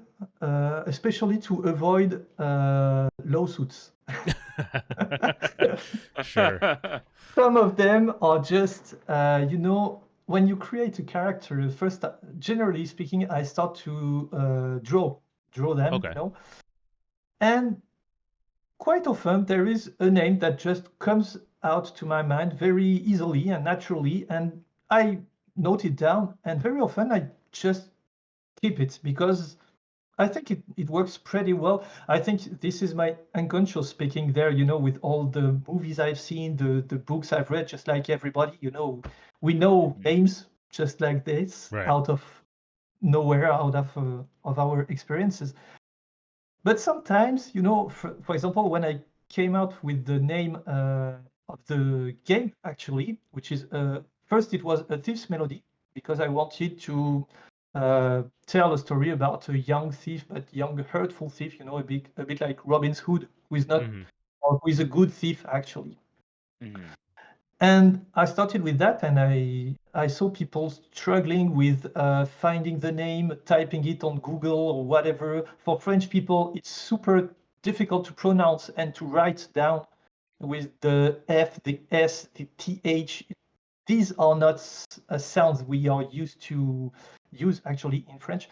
especially to avoid lawsuits. Sure. Some of them are just, when you create a character, first, generally speaking, I start to draw them, Okay. and quite often there is a name that just comes out to my mind very easily and naturally, and I note it down, and very often I just keep it because I think it works pretty well. I think this is my unconscious speaking there, with all the movies I've seen, the books I've read, just like everybody, we know names just like this Right. out of nowhere, out of our experiences. But sometimes, for example, when I came out with the name of the game, actually, which is first it was A Thief's Melody, because I wanted to tell a story about a young thief, but young hurtful thief, a bit like Robin Hood, who is not, or who is a good thief actually. And I started with that, and I saw people struggling with finding the name, typing it on Google or whatever. For French people, it's super difficult to pronounce and to write down with the F, the S, the TH. These are not sounds we are used to use actually in French.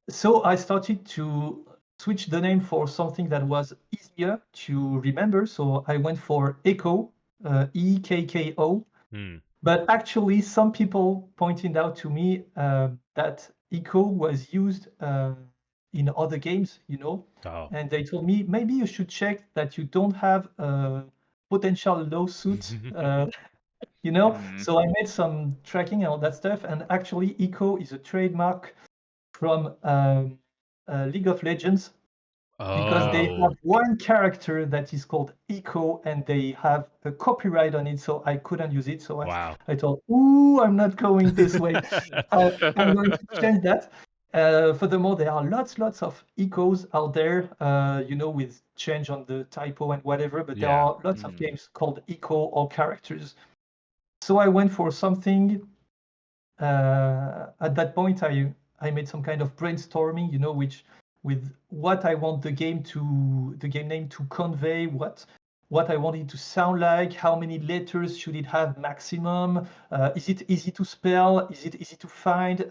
So I started to switch the name for something that was easier to remember. So I went for Echo, EKKO. But actually, some people pointed out to me that Echo was used in other games, and they told me maybe you should check that you don't have a potential lawsuit, So I made some tracking and all that stuff, and actually, Echo is a trademark from League of Legends. Because they have one character that is called Echo, and they have a copyright on it, so I couldn't use it. So I thought, ooh, I'm not going this way. I'm going to change that. Furthermore, there are lots of Echoes out there, with change on the typo and whatever, but there are lots of games called Echo or characters. So I went for something at that point, I made some kind of brainstorming, which with what I want the game name to convey, what I want it to sound like, how many letters should it have maximum, is it easy to spell, is it easy to find,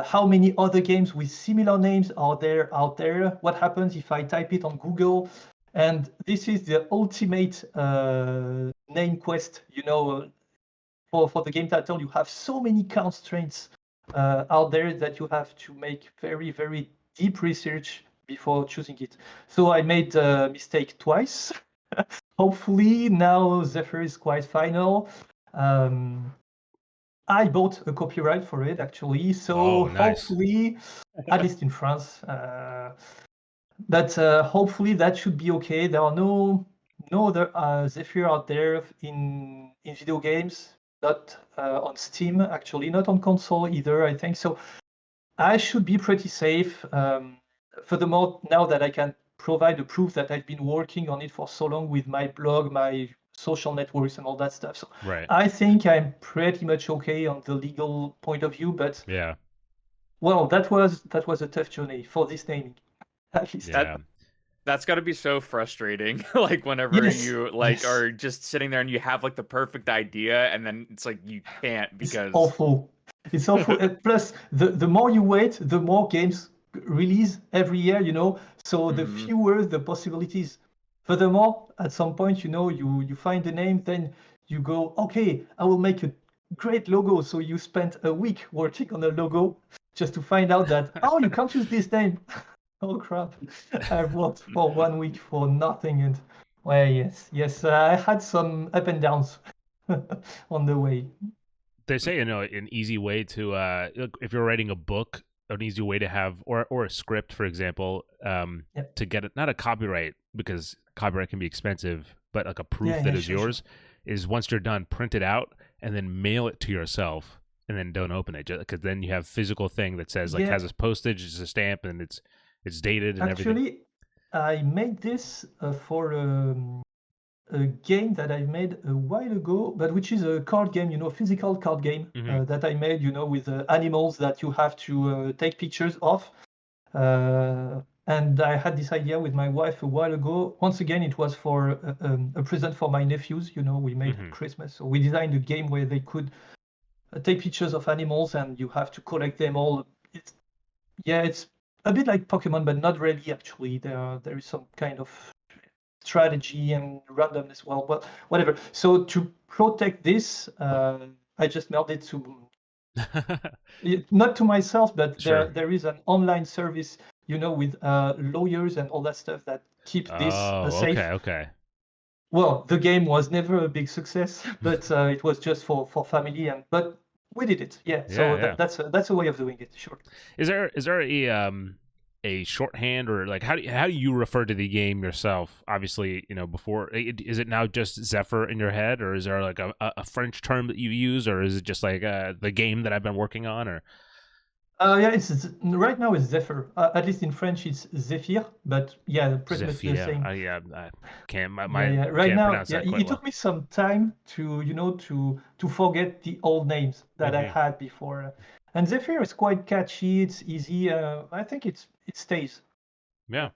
how many other games with similar names are there out there, what happens if I type it on Google. And this is the ultimate name quest, for the game title. You have so many constraints out there that you have to make very, very deep research before choosing it. So I made a mistake twice. Hopefully now Zephyr is quite final. I bought a copyright for it actually, so nice. Hopefully, at least in France, but hopefully that should be okay. There are no other Zephyr out there in video games, not on Steam actually, not on console either, I think. So I should be pretty safe. Furthermore, now that I can provide the proof that I've been working on it for so long with my blog, my social networks and all that stuff. So Right. I think I'm pretty much okay on the legal point of view, but Yeah. well, that was a tough journey for this naming. At least. Yeah. That's got to be so frustrating. Like whenever Yes, you like yes. are just sitting there and you have like the perfect idea, and then it's like you can't because It's awful. It's awful. Plus, the more you wait, the more games release every year, So the Mhm. fewer the possibilities. Furthermore, at some point, you find the name, then you go, okay, I will make a great logo. So you spent a week working on a logo just to find out that, oh, you can't use this name. Oh crap! I've worked for 1 week for nothing, and well, yes, I had some up and downs on the way. They say an easy way to look, if you're writing a book, an easy way to have or a script, for example, Yep. to get it, not a copyright, because copyright can be expensive, but like a proof Yeah, that yeah, is sure. yours, is once you're done, print it out and then mail it to yourself, and then don't open it, because then you have physical thing that says, like, Yeah, has a postage, it's a stamp, and it's dated and everything. actually, I made this for a game that I made a while ago, but which is a card game, physical card game Mhm. that I made, with animals that you have to take pictures of. And I had this idea with my wife a while ago. Once again, it was for a present for my nephews, we made at Mhm. Christmas. So we designed a game where they could take pictures of animals and you have to collect them all. It's a bit like Pokemon, but not really actually. There is some kind of strategy and randomness. Well, whatever. So to protect this, I just mailed it to not to myself, but Sure. there is an online service, with lawyers and all that stuff that keep this Oh, safe. okay. Well, the game was never a big success, but it was just for family, but we did it. Yeah. So Yeah. that's a way of doing it. Sure. Is there a shorthand, or like how do you refer to the game yourself? Obviously, before, is it now just Zephyr in your head, or is there like a French term that you use, or is it just like the game that I've been working on, or Yeah, it's right now it's Zephyr. At least in French, it's Zephyr, but yeah, pretty much the Zephyr? same. I can't Yeah. Right can't now, pronounce yeah, that quite it well. took me some time to, to forget the old names that I Hmm. had before. And Zephyr is quite catchy. It's easy. I think it stays. Yeah.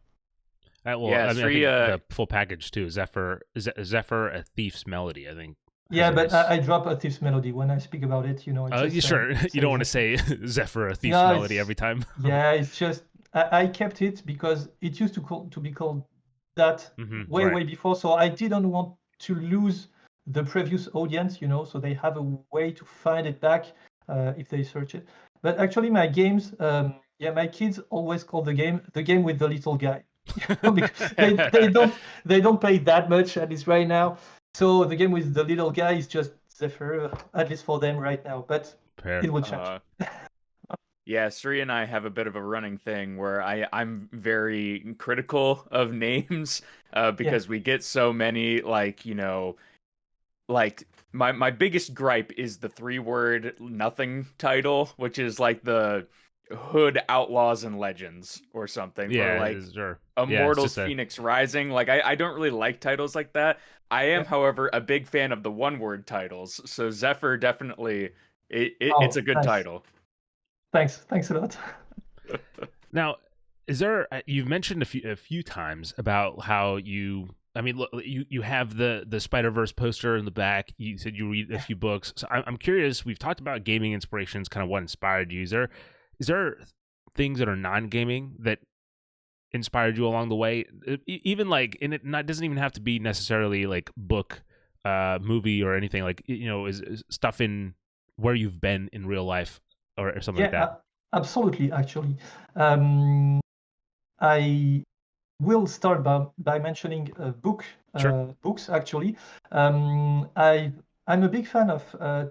Well, yeah, I mean, I Sri. think the full package too. Zephyr, a thief's melody, I think, has Yeah, a but nice. I drop a thief's melody when I speak about it. I You just sure you say don't want to Zephyr. say Zephyr, a thief's No, melody, it's every time? yeah, it's just I kept it because it used to be called that Right. way before. So I didn't want to lose the previous audience, so they have a way to find it back if they search it. But actually, my games, my kids always call the game with the little guy, because they don't play that much, at least right now. So the game with the little guy is just Zephyr, at least for them right now. But Fair. it will change. Yeah, Sri and I have a bit of a running thing where I'm very critical of names Yeah. because we get so many like my biggest gripe is the 3-word nothing title, which is like the Hood Outlaws and Legends or something, or Yeah, like sure. Yeah, it's Immortals just a. Phoenix Rising. Like I don't really like titles like that. I am, Yeah. however, a big fan of the 1-word titles. So Zephyr definitely It's Oh, a good nice. title. Thanks a lot. Now, is there? You've mentioned a few times about how you. I mean, look, you have the Spider Verse poster in the back. You said you read a few books. So I'm curious. We've talked about gaming inspirations, kind of what inspired you. Is there things that are non gaming that inspired you along the way? Even like, and it not doesn't even have to be necessarily like book, movie or anything. Like is stuff in where you've been in real life or something like Yeah, that. absolutely. Actually, um, I will start by mentioning Sure. books. Actually, I'm a big fan of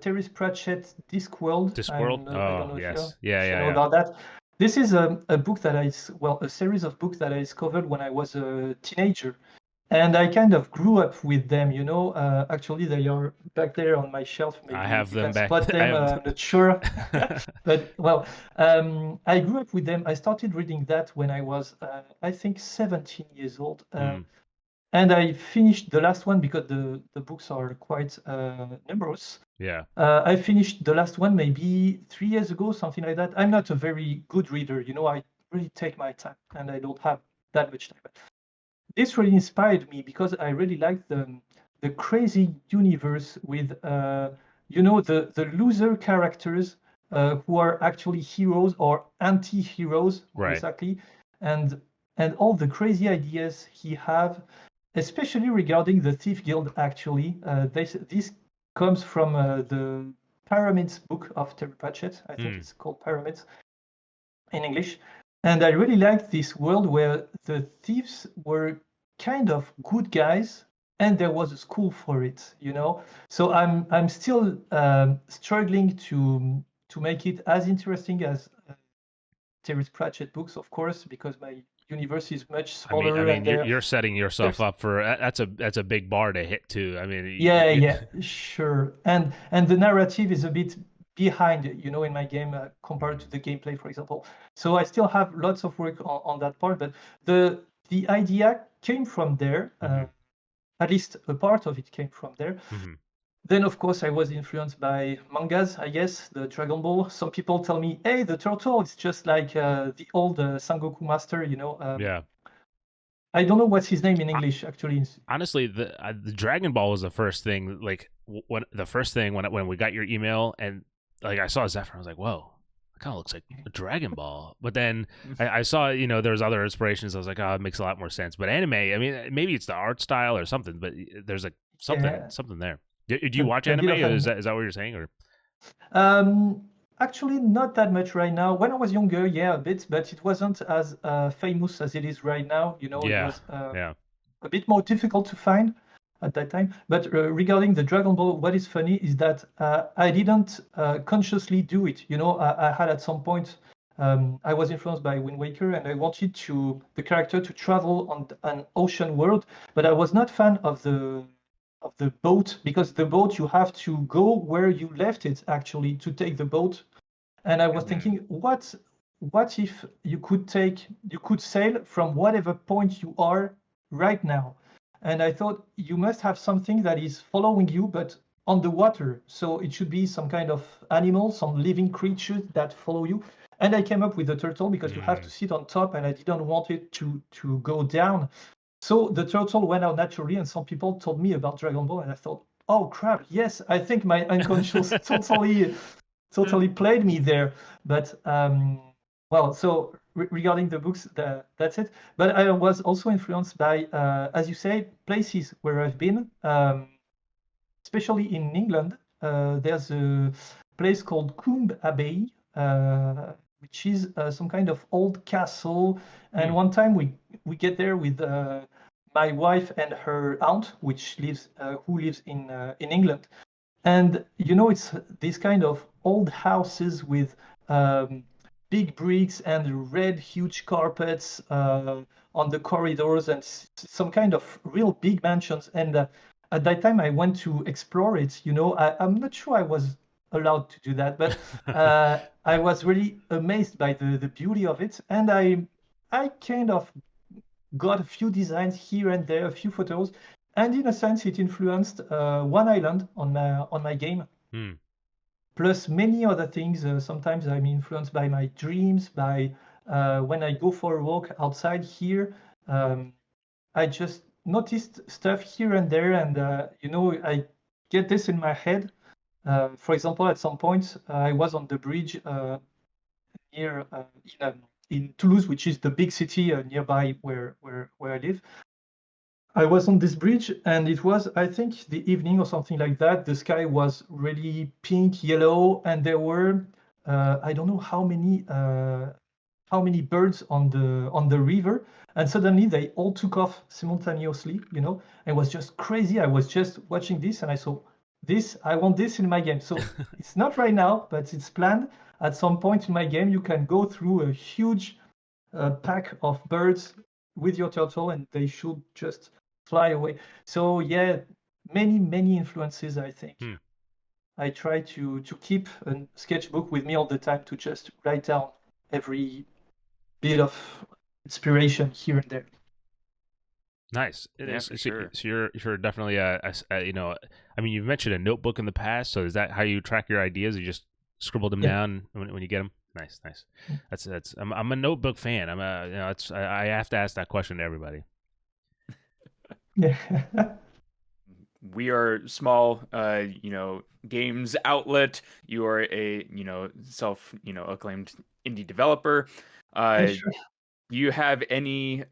Terry Pratchett's Discworld. Discworld. I don't Oh know yes, yeah, if you yeah, know yeah. about that. This is a book that a series of books that I discovered when I was a teenager. And I kind of grew up with them, you know. Actually, they are back there on my shelf. I Maybe have you them can back. spot I them. have. I'm not sure. But well, I grew up with them. I started reading that when I was, I think, 17 years old. Mm, And I finished the last one because the books are quite numerous. yeah. I finished the last one maybe 3 years ago, something like that. I'm not a very good reader, you know. I really take my time, and I don't have that much time. This really inspired me because I really like the crazy universe with the loser characters who are actually heroes or anti-heroes more Right. exactly, and all the crazy ideas he have, especially regarding the Thief Guild. Actually, this comes from the Pyramids book of Terry Pratchett. I think Mm, it's called Pyramids in English. And I really liked this world where the thieves were kind of good guys, and there was a school for it, you know. So I'm still struggling to make it as interesting as Terry Pratchett books, of course, because my universe is much I smaller, mean, and you're setting yourself there's up for that's a big bar to hit too. I mean, yeah, sure. And the narrative is a bit behind, you know, in my game compared to the gameplay, for example. So I still have lots of work on that part, but the idea came from there. mm-hmm, At least a part of it came from there. mm-hmm. Then, of course, I was influenced by mangas, I guess, the Dragon Ball. Some people tell me, hey, the turtle is just like the old Sangoku master, you know. Yeah. I don't know what's his name in English, actually. Honestly, the Dragon Ball was the first thing. Like when the first thing when we got your email and like I saw Zefyr, I was like, whoa, it kind of looks like a Dragon Ball. But then I saw there was other inspirations. I was like, oh, it makes a lot more sense. But anime, I mean, maybe it's the art style or something. But there's like Yeah, something there. Do you watch a anime? bit of Or is an that what you're saying? Or Um, Actually, not that much right now. When I was younger, yeah, a bit, but it wasn't as famous as it is right now. You know, it yeah, was yeah. a bit more difficult to find at that time. But regarding the Dragon Ball, what is funny is that I didn't consciously do it. You know, I had at some point, I was influenced by Wind Waker, and I wanted the character to travel on an ocean world, but I was not fan of the boat because the boat you have to go where you left it actually to take the boat. And I was Mhm. thinking, what if you could sail from whatever point you are right now? And I thought you must have something that is following you, but on the water. So it should be some kind of animal, some living creature that follow you. And I came up with the turtle because you have to Mm. sit on top, and I didn't want it to go down. So the turtle went out naturally, and some people told me about Dragon Ball, and I thought, oh crap, yes, I think my unconscious totally played me there. But well, so regarding the books, that's it. But I was also influenced by, as you say, places where I've been, especially in England. There's a place called Combe Abbey, which is some kind of old castle. And Hmm. one time we get there with my wife and her aunt, who lives in England. And you know, it's these kind of old houses with um, big bricks and red huge carpets on the corridors and some kind of real big mansions. And at that time, I went to explore it. You know, I'm not sure I was allowed to do that, but I was really amazed by the beauty of it. And I kind of got a few designs here and there, a few photos, and in a sense, it influenced One Island on my game. Hmm. plus many other things. Sometimes I'm influenced by my dreams, by when I go for a walk outside here. I just noticed stuff here and there, and I get this in my head. For example, at some point, I was on the bridge near in Toulouse, which is the big city nearby where I live. I was on this bridge, and it was, I think, the evening or something like that. The sky was really pink, yellow, and there were I don't know how many birds on the river, and suddenly they all took off simultaneously. It was just crazy. I was just watching this, and I saw this. I want this in my game. So it's not right now, but it's planned. At some point in my game, you can go through a huge pack of birds with your turtle, and they should just fly away. So yeah, many influences, I think. I try to keep a sketchbook with me all the time to just write down every bit of inspiration here and there. Nice. Yeah, for sure. So you're definitely I mean, you've mentioned a notebook in the past. So is that how you track your ideas? You just scribble them down when you get them? Nice. That's. I'm a notebook fan. I have to ask that question to everybody. Yeah. We are small, games outlet. You are a, acclaimed indie developer. Sure. Do you have any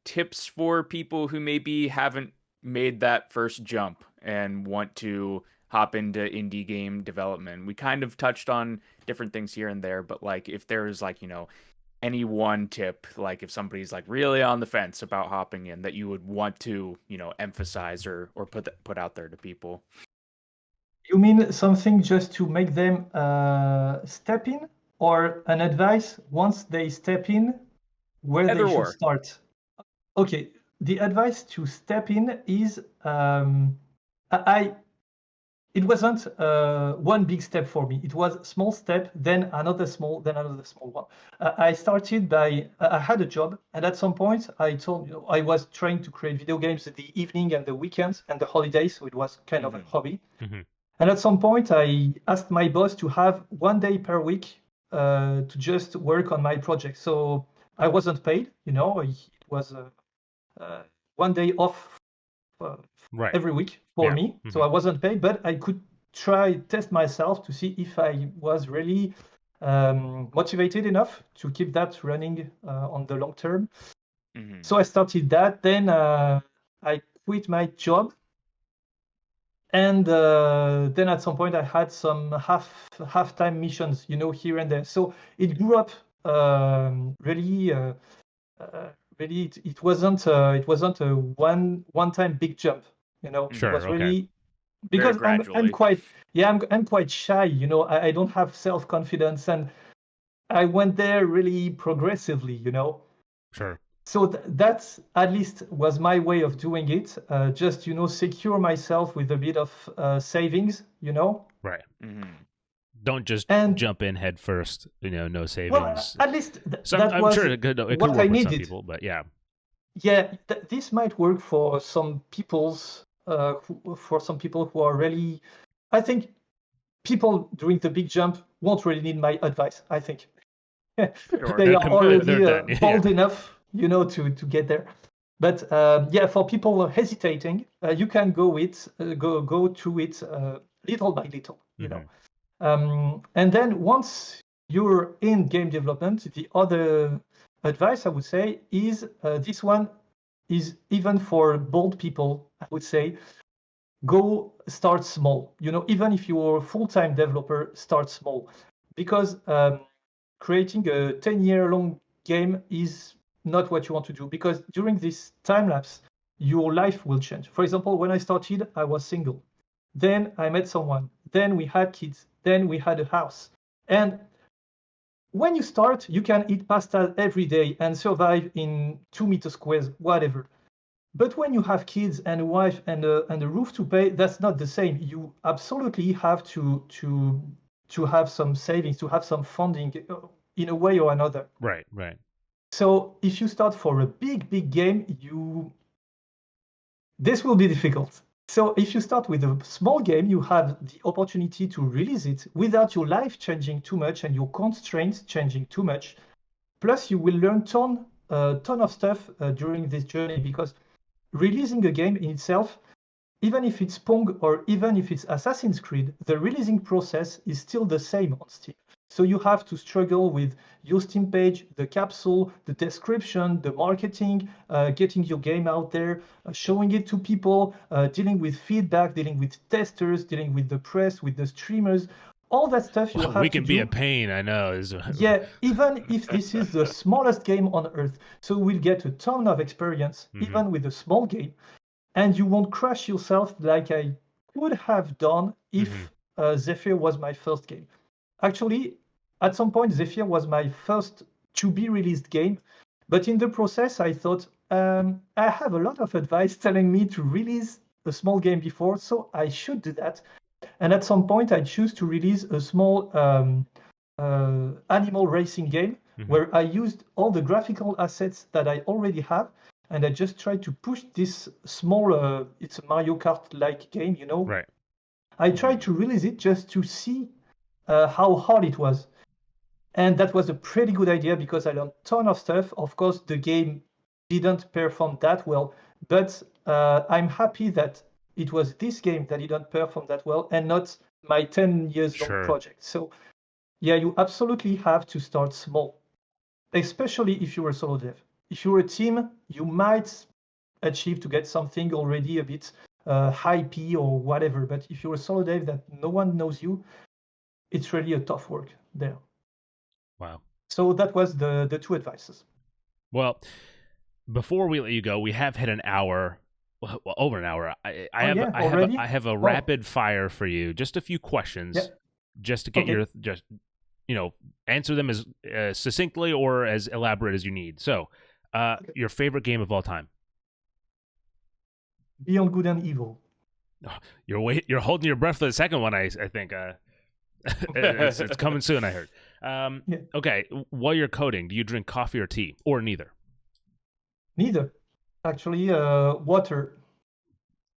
tips for people who maybe haven't made that first jump and want to hop into indie game development? We kind of touched on different things here and there, but like if there's any one tip, like if somebody's like really on the fence about hopping in, that you would want to, emphasize or put out there to people. You mean something just to make them step in, or an advice once they step in, where Either they should or. start? Okay, the advice to step in is it wasn't one big step for me. It was a small step, then another small one. I started by I had a job, and at some point I told I was trying to create video games at the evening and the weekends and the holidays, so it was kind of a hobby. Mm-hmm. And at some point, I asked my boss to have 1 day per week to just work on my project. So I wasn't paid, it was 1 day off every week for me. Mm-hmm. So I wasn't paid, but I could test myself to see if I was really motivated enough to keep that running on the long term. Mm-hmm. So I started that. Then I quit my job. And then at some point I had some half-time missions, here and there. So it grew up really. It wasn't a one-time big jump. Sure, it was really because I'm quite shy. I don't have self-confidence, and I went there really progressively. Sure. So that's at least was my way of doing it. Just secure myself with a bit of savings. Right. Mm-hmm. Don't just jump in head first. No savings. Well, at least I'm was sure it could work what I with needed. some people, but yeah. Yeah, this might work for some people's. For some people who are really, I think, people doing the big jump won't really need my advice. I think they are already bold enough. To get there. But for people hesitating, you can go through it little by little, and then once you're in game development, the other advice I would say is this one is even for bold people. I would say go start small. Even if you're a full-time developer, start small, because creating a 10-year-long game is not what you want to do, because during this time lapse, your life will change. For example, when I started, I was single. Then I met someone. Then we had kids. Then we had a house. And when you start, you can eat pasta every day and survive in 2 meter squares, whatever. But when you have kids and a wife and a roof to pay, that's not the same. You absolutely have to have some savings, to have some funding in a way or another. Right. So if you start for a big game, this will be difficult. So if you start with a small game, you have the opportunity to release it without your life changing too much and your constraints changing too much. Plus, you will learn ton of stuff during this journey, because releasing a game in itself, even if it's Pong or even if it's Assassin's Creed, the releasing process is still the same on Steam. So you have to struggle with your Steam page, the capsule, the description, the marketing, getting your game out there, showing it to people, dealing with feedback, dealing with testers, dealing with the press, with the streamers. All that stuff you have to do. We can be a pain, I know. Yeah, even if this is the smallest game on earth. So we'll get a ton of experience, even with a small game. And you won't crush yourself like I could have done if Zefyr was my first game. Actually, at some point, Zefyr was my first to-be-released game. But in the process, I thought, I have a lot of advice telling me to release a small game before, so I should do that. And at some point, I choose to release a small animal racing game where I used all the graphical assets that I already have. And I just tried to push this small, it's a Mario Kart-like game, you know. Right. I tried to release it just to see how hard it was. And that was a pretty good idea because I learned a ton of stuff. Of course, the game didn't perform that well, but I'm happy that it was this game that didn't perform that well and not my 10 years long project. So yeah, you absolutely have to start small, especially if you're a solo dev. If you're a team, you might achieve to get something already a bit hypey or whatever. But if you're a solo dev that no one knows you, it's really a tough work there. Wow. So that was the two advices. Well, before we let you go, we have hit an hour, well, over an hour. I have a rapid fire for you. Just a few questions, just to get your answer them as succinctly or as elaborate as you need. So, your favorite game of all time? Beyond Good and Evil. You're holding your breath for the second one. I think it's coming soon. I heard. Okay, while you're coding, do you drink coffee or tea, or neither? Neither, actually. Water.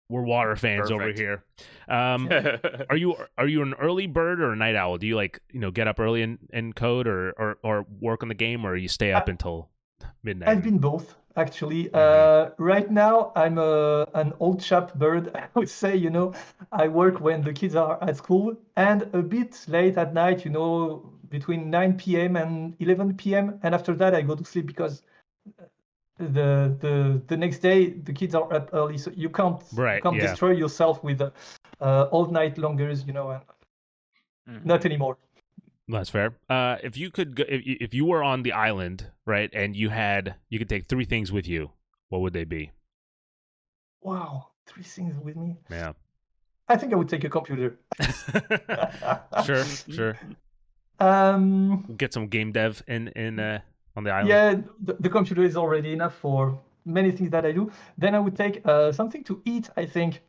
We're water fans over here. Are you an early bird or a night owl? Do you get up early and code or work on the game, or you stay up until midnight? I've been both, actually. Right now, I'm an old chap bird. I would say, I work when the kids are at school and a bit late at night, between 9 p.m. and 11 p.m. And after that, I go to sleep because the next day the kids are up early, so you can't destroy yourself with all night longers, and not anymore. That's fair. If you could go, if you were on the island, right, and you could take 3 things with you, what would they be? Wow, 3 things with me. Yeah, I think I would take a computer. Sure. Get some game dev in on the island. Yeah, the computer is already enough for many things that I do. Then I would take something to eat, I think.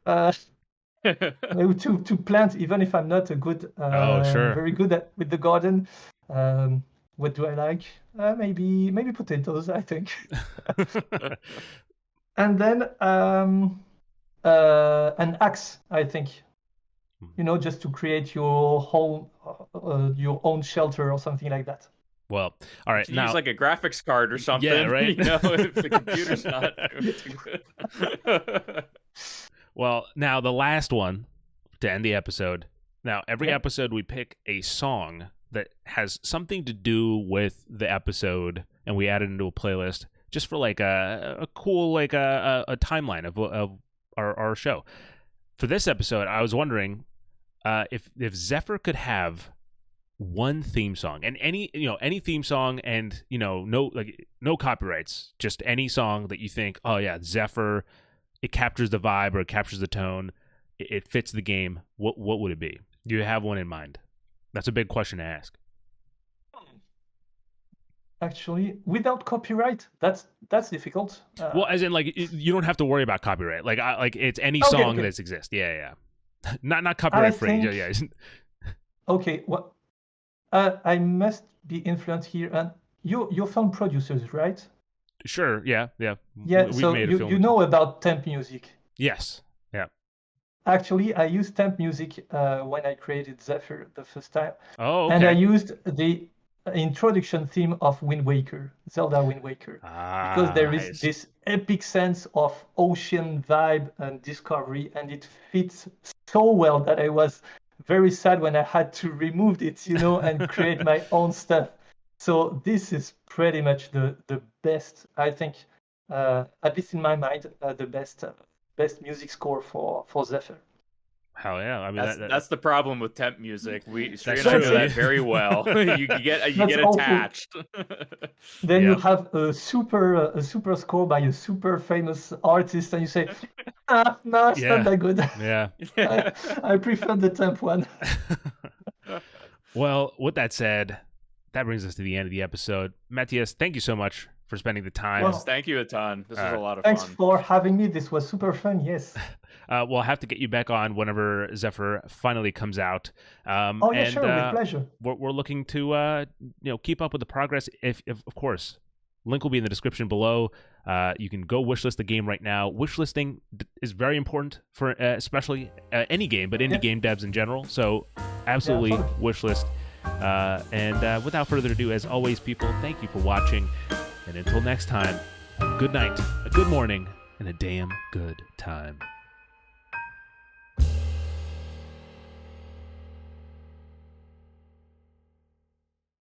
to plant, even if I'm not a good, very good with the garden. What do I like? Maybe potatoes, I think. And then an axe, I think. Just to create your own shelter or something like that. Well, all right. Now, use like a graphics card or something. Yeah, right. If the computer's not doing too good. Well, now the last one to end the episode. Now, every episode we pick a song that has something to do with the episode, and we add it into a playlist just for like a cool a timeline of our show. For this episode, I was wondering if Zefyr could have one theme song, and any theme song, and no copyrights, just any song that you think, oh yeah, Zefyr, it captures the vibe or it captures the tone, it fits the game. What would it be? Do you have one in mind? That's a big question to ask. Actually, without copyright, that's difficult. Well, as in, you don't have to worry about copyright. It's any song that exists. Yeah. Not copyright free. Yeah. Okay. Well, I must be influenced here, and you're film producers, right? Sure. Yeah. Yeah. So you know about temp music. Yes. Yeah. Actually, I used temp music when I created Zefyr the first time. Oh, And I okay. used the introduction theme of Wind Waker, Zelda Wind Waker, because there is Nice. this epic sense of ocean vibe and discovery, and it fits so well that I was very sad when I had to remove it, and create my own stuff. So this is pretty much the best, I think, at least in my mind, the best music score for Zephyr. Hell yeah. I mean, That's the problem with temp music. Sri and I true. know that very well. you get That's awful. attached. Then you Yep. have a super score by a super famous artist, and you say, no, it's Yeah. not that good. Yeah. I prefer the temp one. Well, with that said, that brings us to the end of the episode. Matthias, thank you so much for spending the time. Well, Yes, thank you a ton. This was a lot of Thanks fun. for having me. This was super fun. Yes. We'll have to get you back on whenever Zefyr finally comes out. Oh yeah, sure, with pleasure. We're looking to keep up with the progress. If of course, link will be in the description below. You can go wishlist the game right now. Wishlisting is very important for especially any game, but indie game devs in general. So absolutely wishlist. And without further ado, as always, people, thank you for watching. And until next time, good night, a good morning, and a damn good time.